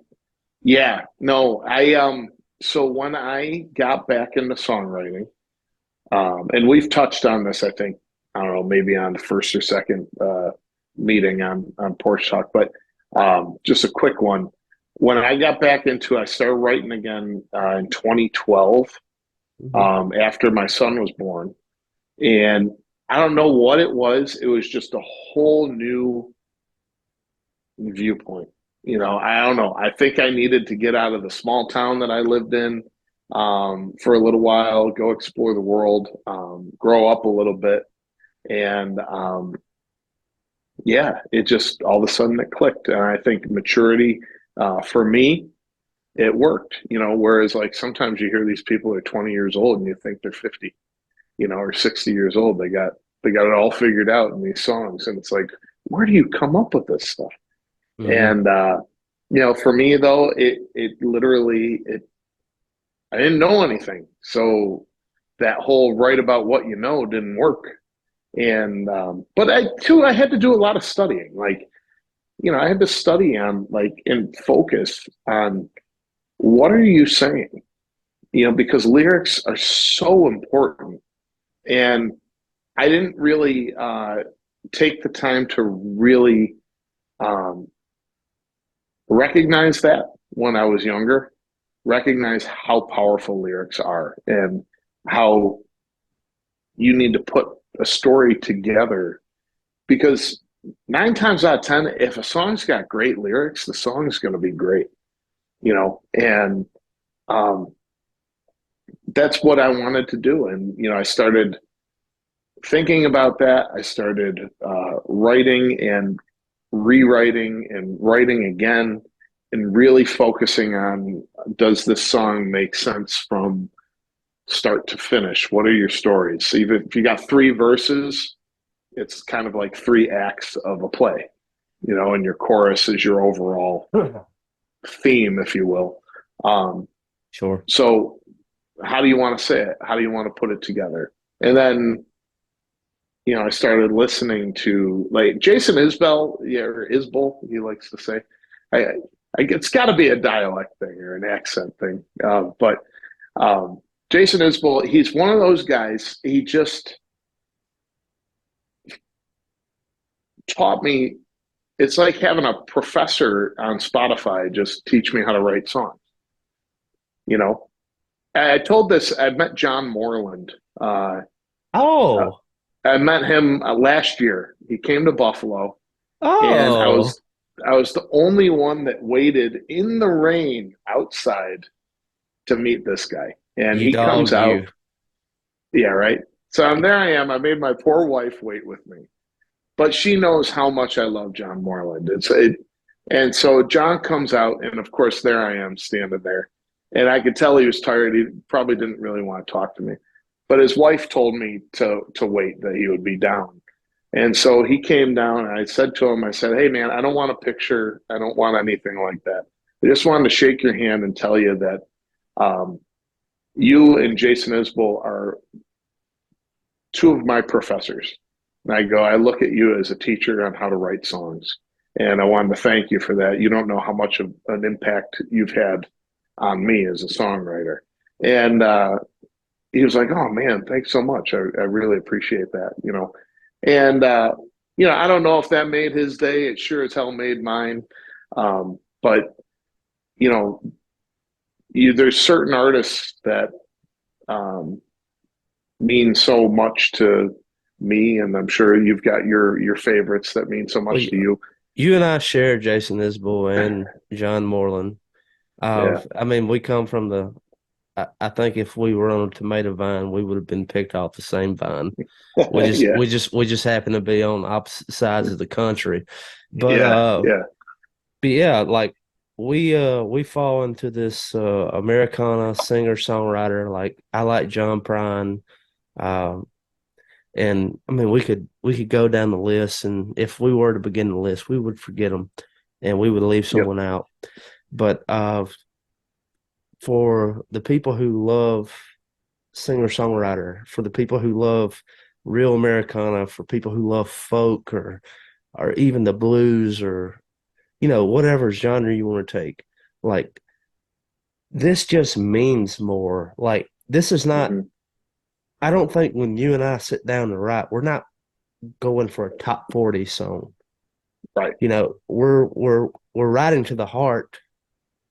yeah, no, so when I got back into songwriting, and we've touched on this, I think, I don't know, maybe on the first or second meeting on Porch Talk, but just a quick one. When I got back into it, I started writing again in 2012, Hmm. after my son was born. And I don't know what it was. It was just a whole new viewpoint. I don't know. I think I needed to get out of the small town that I lived in, for a little while, go explore the world, grow up a little bit. And yeah, it just all of a sudden it clicked. And I think maturity, for me, it worked, whereas like sometimes you hear these people are 20 years old and you think they're 50, or 60 years old. They got it all figured out in these songs. And it's like, where do you come up with this stuff? Hmm. And for me though, it literally it I didn't know anything. So that whole write about what you know didn't work. And but I had to do a lot of studying. Like, I had to study on like and focus on what are you saying? Because lyrics are so important. And I didn't really take the time to really um, recognize that when I was younger, recognize how powerful lyrics are and how you need to put a story together. Because 9 times out of 10, if a song's got great lyrics, the song's going to be great, and um, that's what I wanted to do. And, I started thinking about that. I started writing and rewriting and writing again and really focusing on, does this song make sense from start to finish? What are your stories? So even if you got three verses, it's kind of like three acts of a play, and your chorus is your overall theme, if you will. Um, Sure. so how do you want to say it? How do you want to put it together? And then, I started listening to like Jason Isbell, yeah, or Isbell, he likes to say. I, it's got to be a dialect thing or an accent thing. But Jason Isbell, he's one of those guys. He just taught me. It's like having a professor on Spotify just teach me how to write songs. You know, I told this. I met John Moreland. Uh, Oh, I met him last year. He came to Buffalo, and I oh, was I was the only one that waited in the rain outside to meet this guy. And you he comes dog, out, you. yeah, right. So there I am. I made my poor wife wait with me, but she knows how much I love John Moreland. And so John comes out, and of course there I am standing there, and I could tell he was tired. He probably didn't really want to talk to me, but his wife told me to wait, that he would be down. And so he came down, and I said to him, I said, "Hey, man, I don't want a picture. I don't want anything like that. I just wanted to shake your hand and tell you that um, you and Jason Isbell are two of my professors." And I go, "I look at you as a teacher on how to write songs. And I wanted to thank you for that. You don't know how much of an impact you've had on me as a songwriter." And he was like, "Oh, man, thanks so much. I really appreciate that." And I don't know if that made his day. It sure as hell made mine. But you know, there's certain artists that um, mean so much to me, and I'm sure you've got your favorites that mean so Well, much to you. you and I share Jason Isbell and John Moreland. Yeah, I mean, we come from I think if we were on a tomato vine, we would have been picked off the same vine. yeah, We just happen to be on opposite sides of the country. But yeah, uh yeah, but yeah, like we fall into this Americana singer-songwriter. Like I like John Prine. Um and I mean we could go down the list, and if we were to begin the list, we would forget them and we would leave yep, someone out. But for the people who love singer-songwriter, for the people who love real Americana, for people who love folk or even the blues, or whatever genre you want to take. Like, this just means more. Like, this is not, hmm I don't think when you and I sit down to write, we're not going for a top 40 song. right, We're writing to the heart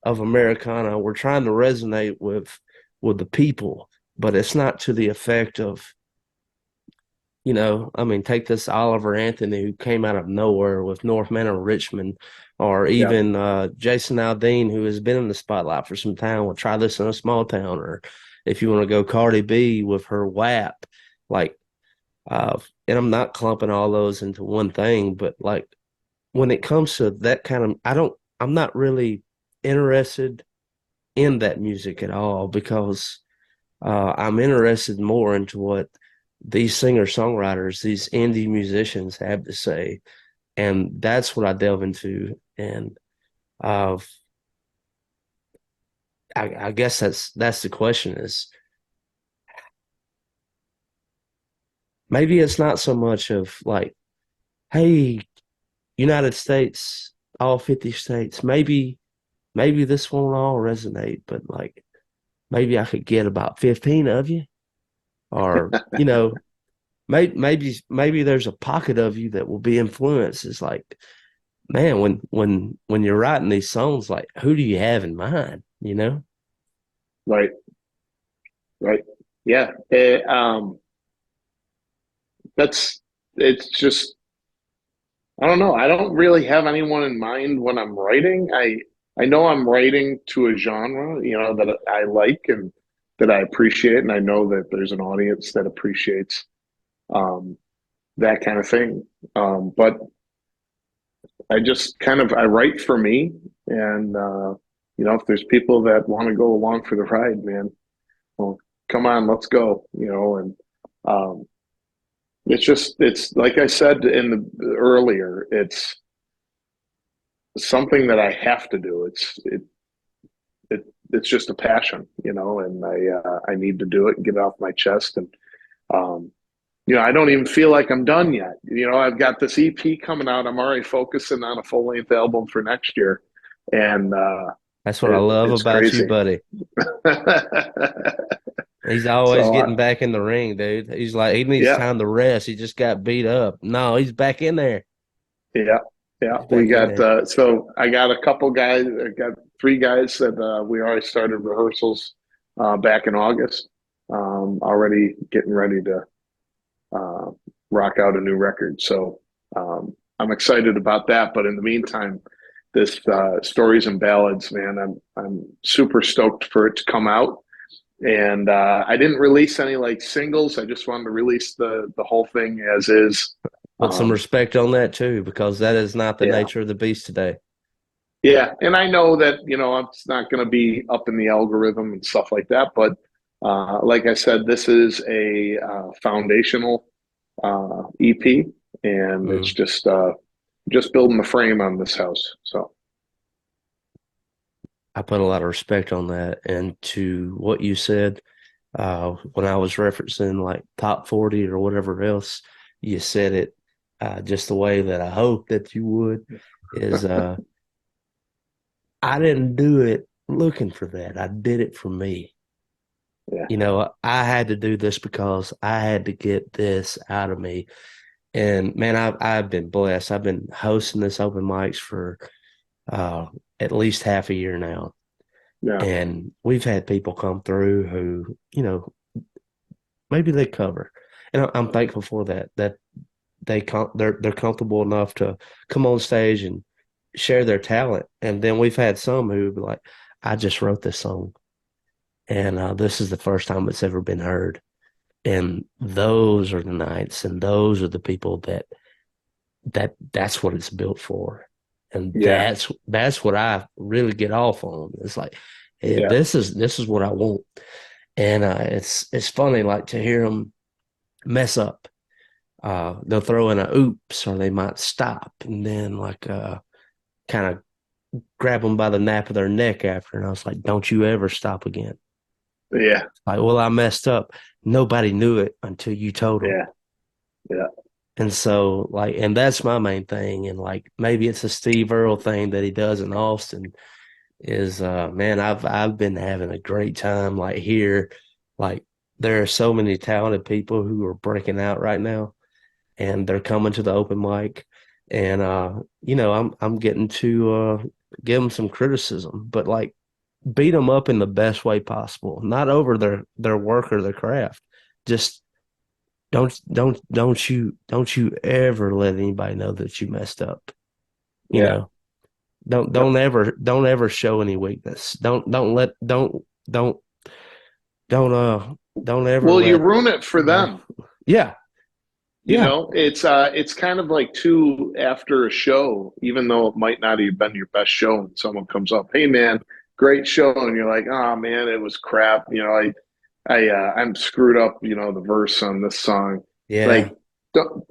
of Americana. We're trying to resonate with the people, but it's not to the effect of, I mean, take this Oliver Anthony who came out of nowhere with North Manor Richmond, or yeah, even Jason Aldean, who has been in the spotlight for some time. We'll try this in a small town, or if you want to go Cardi B with her WAP, like, and I'm not clumping all those into one thing, but like when it comes to that kind of, I'm not really interested in that music at all, because I'm interested more into what these singer-songwriters, these indie musicians have to say. And that's what I delve into. And uh, I guess that's the question is, maybe it's not so much of like, hey, United States, all 50 states, maybe this won't all resonate, but like maybe I could get about 15 of you, or maybe there's a pocket of you that will be influenced. It's like, man, when you're writing these songs, like, who do you have in mind? right, right, yeah. That's it's just I don't know. I don't really have anyone in mind when I'm writing. I know I'm writing to a genre, that I like and that I appreciate, and I know that there's an audience that appreciates um, that kind of thing. But I just I write for me, and if there's people that want to go along for the ride, man, well, come on, let's go. And um, it's like I said in the earlier, it's something that I have to do. It's just a passion, and I need to do it and get it off my chest. And um, I don't even feel like I'm done yet. I've got this EP coming out. I'm already focusing on a full length album for next year, and That's what I love it's about you, crazy. buddy. He's always So getting back in the ring, dude. He's like, he needs yeah, time to rest. He just got beat up. No, he's back in there. yeah, yeah. He's We back in got there. so I got a couple guys. I got three guys that we already started rehearsals back in August. Already getting ready to uh, rock out a new record. So I'm excited about that. But in the meantime, this stories and ballads, man, I'm super stoked for it to come out. And I didn't release any like singles. I just wanted to release the whole thing as is. Put some Um, respect on that too, because that is not the yeah, nature of the beast today. yeah, and I know that it's not going to be up in the algorithm and stuff like that. But like I said, this is a foundational EP, and it's Mm. just building the frame on this house. So I put a lot of respect on that. And to what you said, when I was referencing like top 40 or whatever else, you said it just the way that I hope that you would, is I didn't do it looking for that. I did it for me. yeah, I had to do this because I had to get this out of me. And man, I've been blessed. I've been hosting this open mics for uh, at least half a year now, Yeah, and we've had people come through who, maybe they cover, and I'm thankful for that. That they're comfortable enough to come on stage and share their talent. And then we've had some who be like, "I just wrote this song, and this is the first time it's ever been heard." And those are the nights, and those are the people that's what it's built for. And yeah, that's what I really get off on. It's like, hey, yeah, this is what I want. And it's funny, like, to hear them mess up. They'll throw in a oops, or they might stop, and then like kind of grab them by the nape of their neck after. And I was like, don't you ever stop again. yeah, Like, well, I messed up. Nobody knew it until you told them. yeah, yeah, And so, like, and that's my main thing. And like, maybe it's a Steve Earle thing that he does in Austin. Is man, I've been having a great time. Like here, like there are so many talented people who are breaking out right now, and they're coming to the open mic. And I'm getting to give them some criticism, but like beat them up in the best way possible, not over their work or their craft. Just don't you ever let anybody know that you messed up. You yeah. know, don't Yep. don't ever show any weakness. Don't don't ever Well, you let ruin it for you know. them. Yeah, yeah, It's kind of like too after a show, even though it might not have been your best show, and someone comes up, "Hey man, great show," and you're like, "Oh man, it was crap." I'm screwed up. The verse on this song. yeah, Like,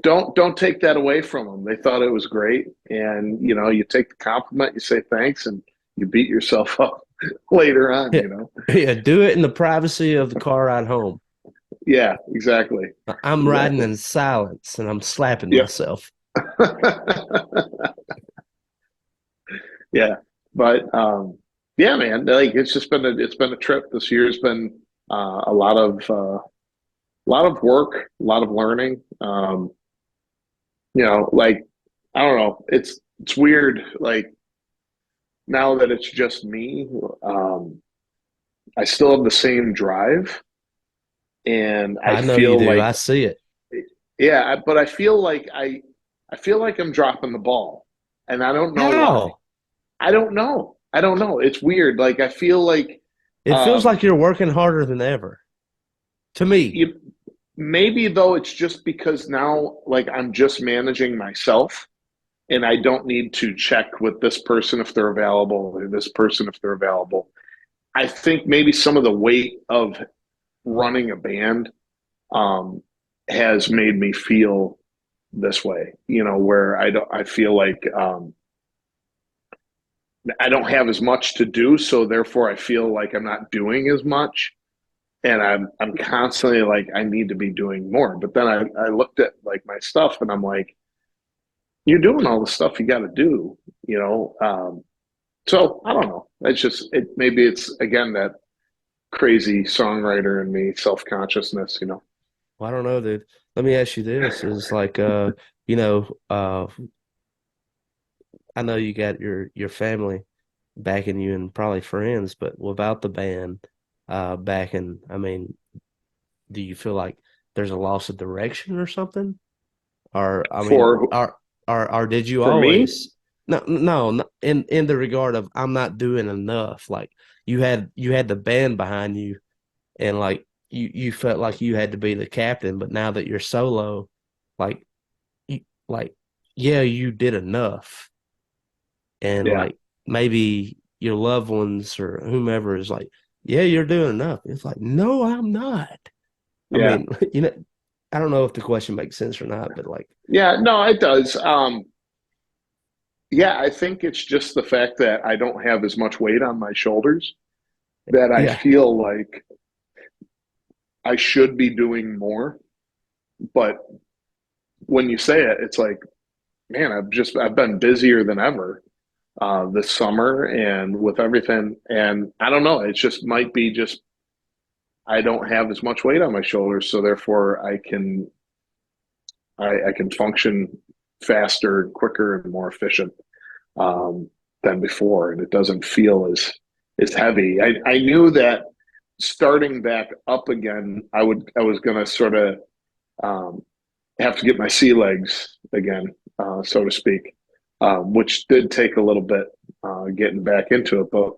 don't take that away from them. They thought it was great, and you take the compliment, you say thanks, and you beat yourself up later on. yeah, yeah. Do it in the privacy of the car ride home. Yeah, exactly, I'm riding exactly. in silence and I'm slapping Yep. myself. Yeah, but yeah, man, like it's been a trip. This year's been a lot of work, a lot of learning. Like I don't know, it's weird. Like now that it's just me, um, I still have the same drive, and I I know you feel do. like I see it. yeah, but I feel like I'm dropping the ball, and I don't know why. How? I don't know. I don't know. It's weird. Like I feel like It feels um, like you're working harder than ever. To me. you maybe though it's just because now like I'm just managing myself and I don't need to check with this person if they're available or this person if they're available. I think maybe some of the weight of running a band um, has made me feel this way, where I feel like I don't have as much to do, so therefore I feel like I'm not doing as much. And I'm constantly like I need to be doing more. But then I looked at like my stuff and I'm like, you're doing all the stuff you got to do, you know. So I don't know. It's just it. Maybe it's again that crazy songwriter in me, self consciousness. Well, I don't know, dude. Let me ask you this. Is like you know, I know you got your family backing you and probably friends, but without the band backing, I mean, do you feel like there's a loss of direction or something? Or I mean, For or did you for me, always no, in the regard of I'm not doing enough. Like you had the band behind you, and like you felt like you had to be the captain, but now that you're solo, like you, like yeah, you did enough. And yeah, like maybe your loved ones or whomever is like, yeah, you're doing enough. It's like, no, I'm not. I yeah, mean, I don't know if the question makes sense or not, but like, yeah. No, it does. Yeah, I think it's just the fact that I don't have as much weight on my shoulders that I yeah, feel like I should be doing more. But when you say it, it's like, man, I've been busier than ever this summer and with everything. And I don't know, it just might be just I don't have as much weight on my shoulders, so therefore I can I can function faster and quicker and more efficient than before, and it doesn't feel as heavy. I knew that starting back up again, I was going to sort of um, have to get my sea legs again, so to speak, which did take a little bit getting back into it. But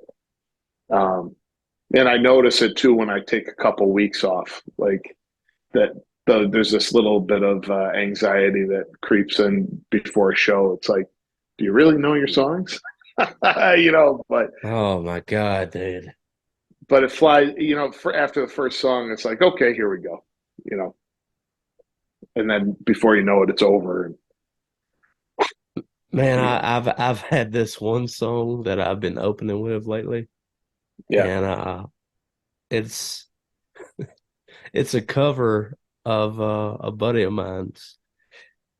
and I notice it too when I take a couple weeks off, like that. There's this little bit of anxiety that creeps in before a show. It's like, do you really know your songs? But Oh my God, dude. it flies. For after the first song, it's like, okay, here we go. You know, and then before you know it, it's over. Man, I've had this one song that I've been opening with lately, Yeah. and it's it's a cover of a buddy of mine's,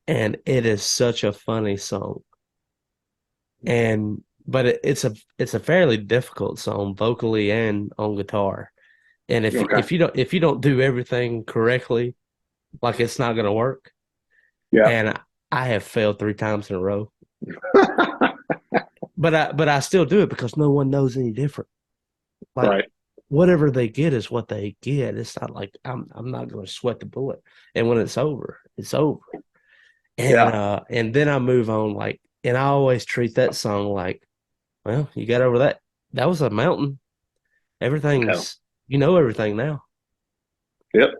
and it is such a funny song. And but it's a fairly difficult song vocally and on guitar. And Okay. if you don't do everything correctly, like it's not gonna work. Yeah. And I have failed 3 times in a row. But I still do it because no one knows any different. Like Right. whatever they get is what they get. It's not like I'm not gonna sweat the bullet. And when it's over, it's over. Yeah. And then I move on and I always treat that song like, well, you got over that. That was a mountain. Yeah. Everything's you know everything now. Yep.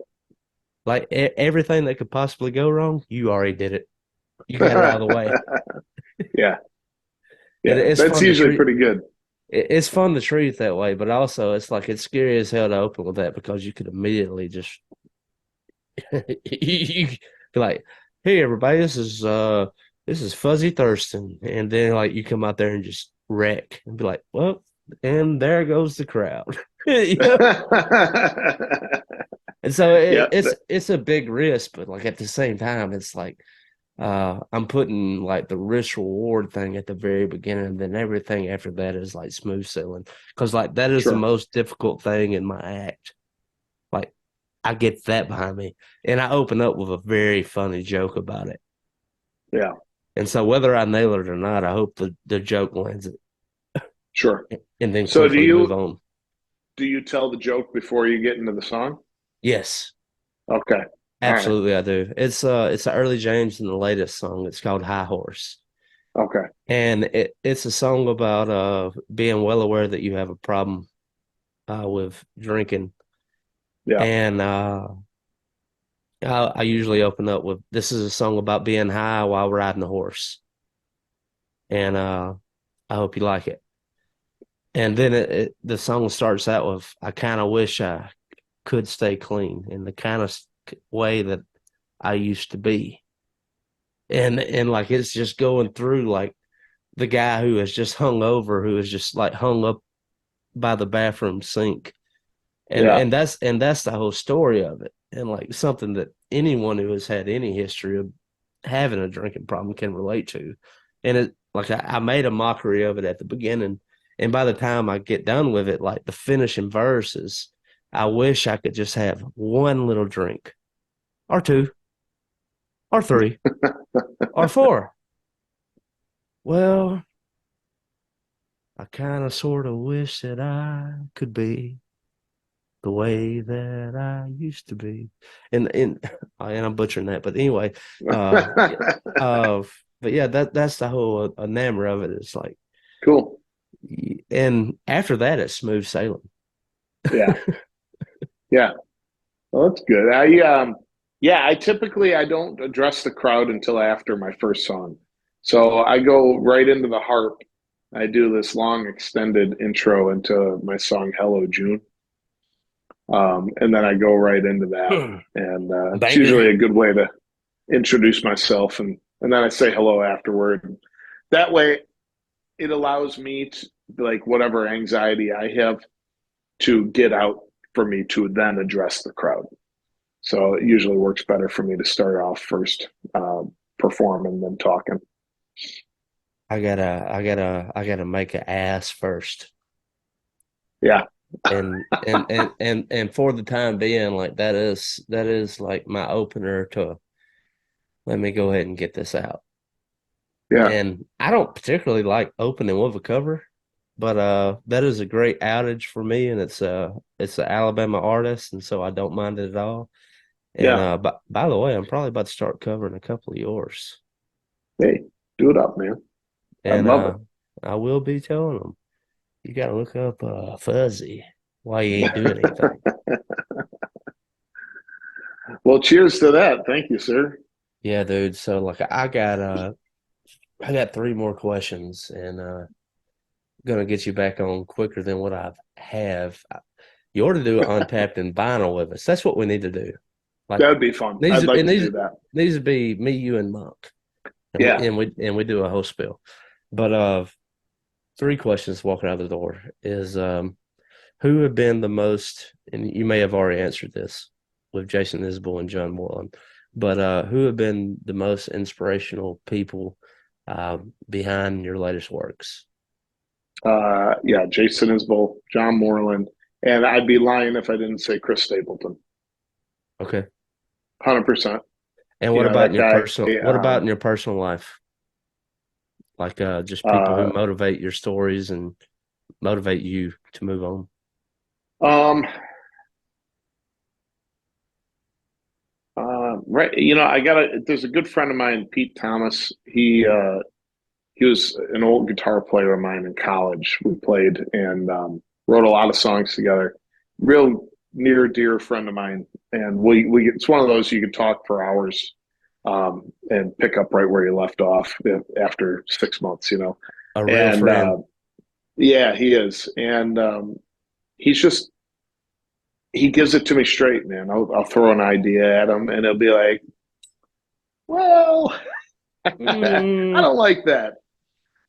Like everything that could possibly go wrong, you already did it. You got it out of the way. Yeah. It, Yeah. it's That's fun to usually treat. pretty good. It's fun to treat it that way, but also it's like it's scary as hell to open with that because you could immediately just you be like, "Hey, everybody, this is Fuzzy Thurston," and then like you come out there and just wreck and be like, "Well," and there goes the crowd. You know? And so Yeah. it's a big risk, but like at the same time, it's like I'm putting like the risk reward thing at the very beginning, and then everything after that is like smooth sailing. Because like that is the Sure. most difficult thing in my act. Like I get that behind me, and I open up with a very funny joke about it. Yeah. And so whether I nail it or not, I hope the joke lands it, Sure. and then So quickly move on. do you tell the joke before you get into the song? Yes, Okay. All right. absolutely, I do. It's the early James and the latest song. It's called High Horse. Okay. And it's a song about being well aware that you have a problem with drinking. Yeah. And I usually open up with this is a song about being high while riding a horse. And I hope you like it. And then the song starts out with I kind of wish I could stay clean in the kind of way that I used to be. And like it's just going through like the guy who is just hung over, who is just like hung up by the bathroom sink. Yeah. And that's the whole story of it. And like something that anyone who has had any history of having a drinking problem can relate to. And it like I made a mockery of it at the beginning. And by the time I get done with it, like the finishing verses, I wish I could just have one little drink or two or three or four. Well, I kind of sort of wish that I could be the way that I used to be. And and I'm butchering that, but anyway, yeah, uh, but yeah, that's the whole enamor of it. It's like, Cool. and after that, it's smooth sailing. Yeah. Yeah. Well, that's good. Yeah, I don't address the crowd until after my first song. So I go right into the harp. I do this long extended intro into my song Hello June. And then I go right into that. And it's Banger. usually a good way to introduce myself, and then I say hello afterward. That way it allows me to, like, whatever anxiety I have to get out for me to then address the crowd. So it usually works better for me to start off first, performing than talking. I gotta make an ass first. Yeah. And for the time being, like that is like my opener to let me go ahead and get this out. Yeah, And I don't particularly like opening with a cover, but that is a great outage for me, and it's an Alabama artist, and so I don't mind it at all. And yeah. by the way, I'm probably about to start covering a couple of yours, Hey, do it up, man. I'd and love it. I will be telling them you got to look up Fuzzy while you ain't doing anything. Well, cheers to that. Thank you, sir. Yeah, dude. So like I got three more questions, and gonna get you back on quicker than what I have. You ought to do Untapped and Vinyl with us. That's what we need to do. Like That would be fun. needs I'd like it to needs do that. needs to be me, you, and Monk, and Yeah. we do a whole spill. But three questions walking out the door is who have been the most, and you may have already answered this with Jason Isbell and John Moreland, but who have been the most inspirational people behind your latest works? Yeah. Jason Isbell, John Moreland, and I'd be lying if I didn't say Chris Stapleton. Okay. 100%. And You what know, about in that your guy. personal what about in your personal life? Like just people who Uh, motivate your stories and motivate you to move on. um, right. You know, there's a good friend of mine, Pete Thomas. He was an old guitar player of mine in college. We played and wrote a lot of songs together. Real near dear friend of mine, and it's one of those you could talk for hours and pick up right where you left off after 6 months. You know, A real and friend. yeah, he is, and he's just he gives it to me straight, man. I'll throw an idea at him, and he'll be like, "Well, I Mm, don't like that."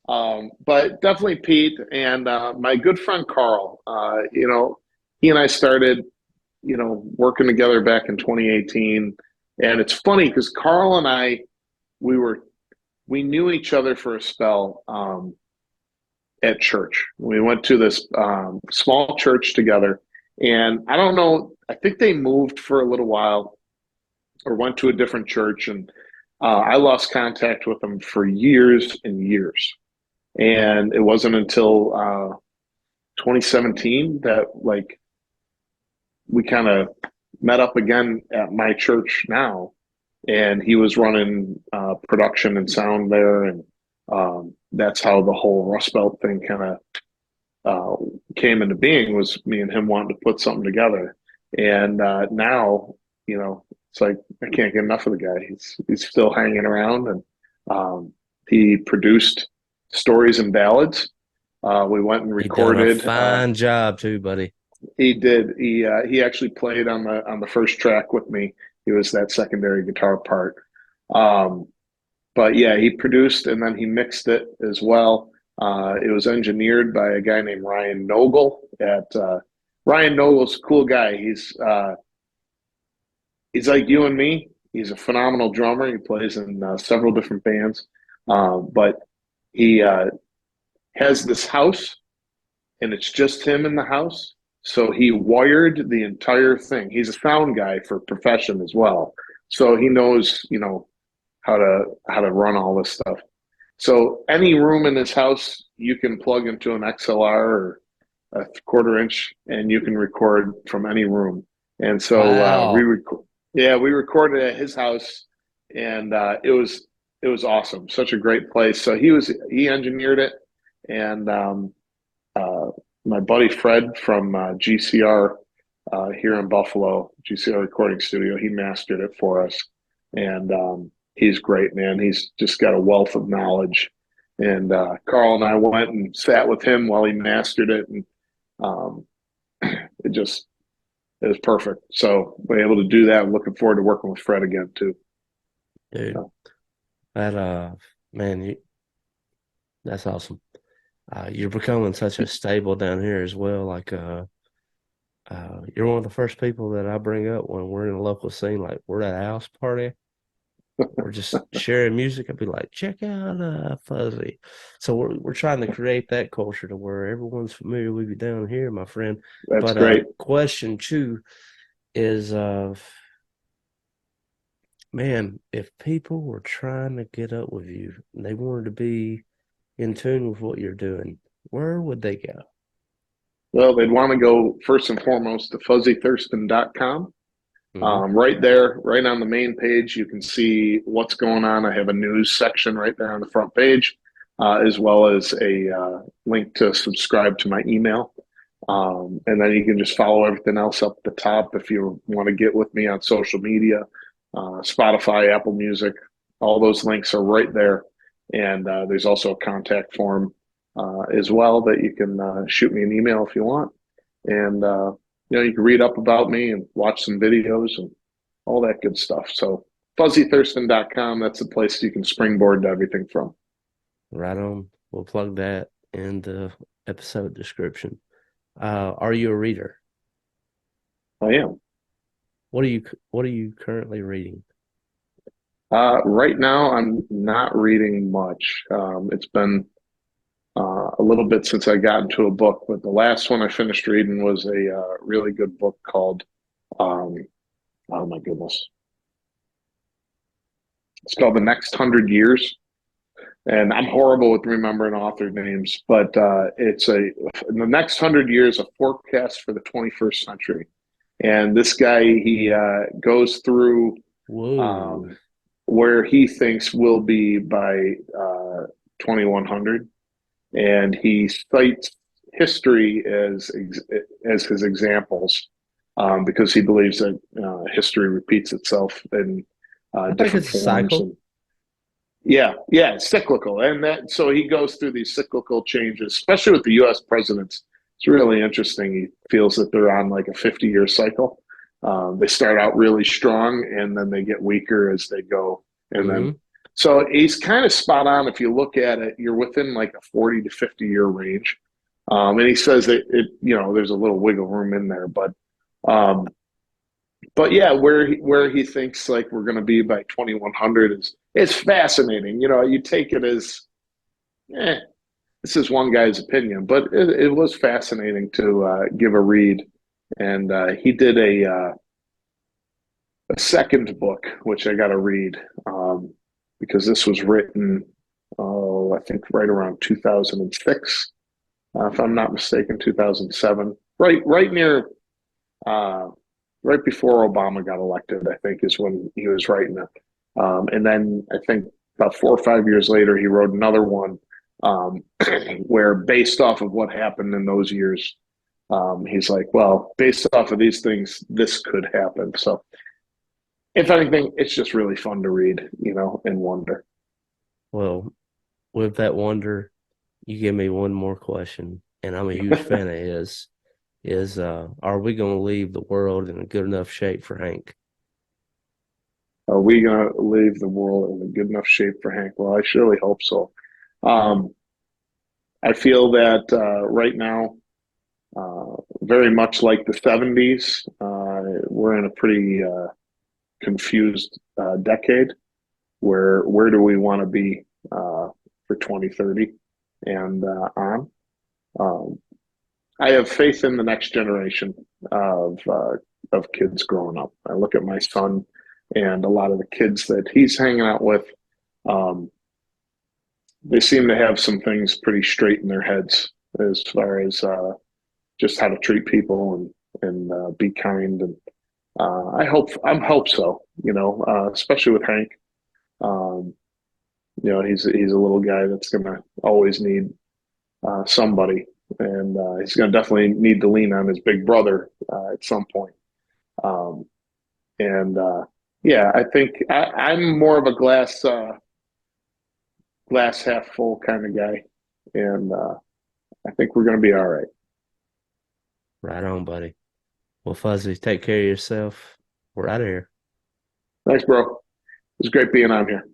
But definitely Pete and my good friend Carl. You know, he and I started, working together back in 2018, and it's funny because Carl and I, we were we knew each other for a spell at church. We went to this small church together, and I don't know. I think they moved for a little while or went to a different church, and I lost contact with them for years and years. And it wasn't until 2017 that like we kind of met up again at my church now, and he was running production and sound there, and that's how the whole Rust Belt thing kind of uh, came into being. Was me and him wanting to put something together, and now it's like I can't get enough of the guy. He's still hanging around, and he produced Stories and Ballads. We went and he done a recorded. fine job too, buddy. He did. He actually played on the first track with me. He was that secondary guitar part. Um, but yeah, he produced and then he mixed it as well. It was engineered by a guy named Ryan Nogle at Ryan Nogle's a cool guy. He's like you and me. He's a phenomenal drummer. He plays in several different bands, but he has this house and it's just him in the house. So he wired the entire thing. He's a sound guy for profession as well. So he knows, how to run all this stuff. So any room in his house, you can plug into an XLR or a quarter inch, and you can record from any room. And so Wow. we recorded at his house, and it was awesome. Such a great place. So he engineered it, and uh, my buddy Fred from GCR here in Buffalo, GCR Recording Studio, he mastered it for us, and he's great, man. He's just got a wealth of knowledge. And Carl and I went and sat with him while he mastered it, and um, it was perfect. So we're able to do that. I'm looking forward to working with Fred again too. Dude, So, that man, that's awesome. You're becoming such a staple down here as well. Like you're one of the first people that I bring up when we're in a local scene, like we're at a house party. We're just sharing music. I'd be like, check out Fuzzy. So we're trying to create that culture to where everyone's familiar with you down here, my friend. that's But great. question two is Man, if people were trying to get up with you and they wanted to be in tune with what you're doing, where would they go? Well, they'd want to go first and foremost to fuzzythurston.com. Hmm. Right there, right on the main page, you can see what's going on. I have a news section right there on the front page, as well as a link to subscribe to my email. And then you can just follow everything else up at the top if you want to get with me on social media, Spotify, Apple Music. All those links are right there. And there's also a contact form as well that you can shoot me an email if you want. And you can read up about me and watch some videos and all that good stuff. So fuzzythurston.com, that's the place you can springboard to everything from. Right on. We'll plug that in the episode description. Are you a reader? I am. What are you currently reading? Right now, I'm not reading much. It's been a little bit since I got into a book, but the last one I finished reading was a really good book called, um, oh my goodness, it's called The Next 100 Years. And I'm horrible with remembering author names, but it's in the next 100 years, a forecast for the 21st century. And this guy, he goes through Whoa. um, where he thinks will be by 2100, and he cites history as his examples because he believes that history repeats itself in I think different it's a forms. cycle. And yeah, it's cyclical, and that so he goes through these cyclical changes, especially with the U.S. presidents. It's really interesting. He feels that they're on like a 50-year cycle. They start out really strong, and then they get weaker as they go. And then, Hmm. so he's kind of spot on. If you look at it, you're within like a 40 to 50-year range. And he says that there's a little wiggle room in there, um, but yeah, where he thinks like we're going to be by 2100 is it's fascinating. You take it as, eh, this is one guy's opinion, but it was fascinating to give a read. And he did a second book, which I got to read because this was written, oh, I think right around 2006, if I'm not mistaken, 2007, right near uh, right before Obama got elected, I think is when he was writing it. And then I think about 4 or 5 years later, he wrote another one um, where, based off of what happened in those years, he's like, well, based off of these things, this could happen. So, if anything, it's just really fun to read, and wonder. Well, with that wonder, you give me one more question, and I'm a huge fan of his. Are we going to leave the world in a good enough shape for Hank? Are we going to leave the world in a good enough shape for Hank? Well, I surely hope so. Um, I feel that right now, very much like the 70s, we're in a pretty confused decade where do we want to be for 2030 and on. Um, I have faith in the next generation of kids growing up. I look at my son and a lot of the kids that he's hanging out with. Um, they seem to have some things pretty straight in their heads as far as just how to treat people and be kind. And I hope so. Especially with Hank. Um, he's a little guy that's gonna always need somebody, and he's gonna definitely need to lean on his big brother at some point. Um, and yeah, I think I'm more of a glass half full kind of guy, and I think we're gonna be all right. Right on, buddy. Well, Fuzzy, take care of yourself. We're out of here. Thanks, bro. It was great being on here.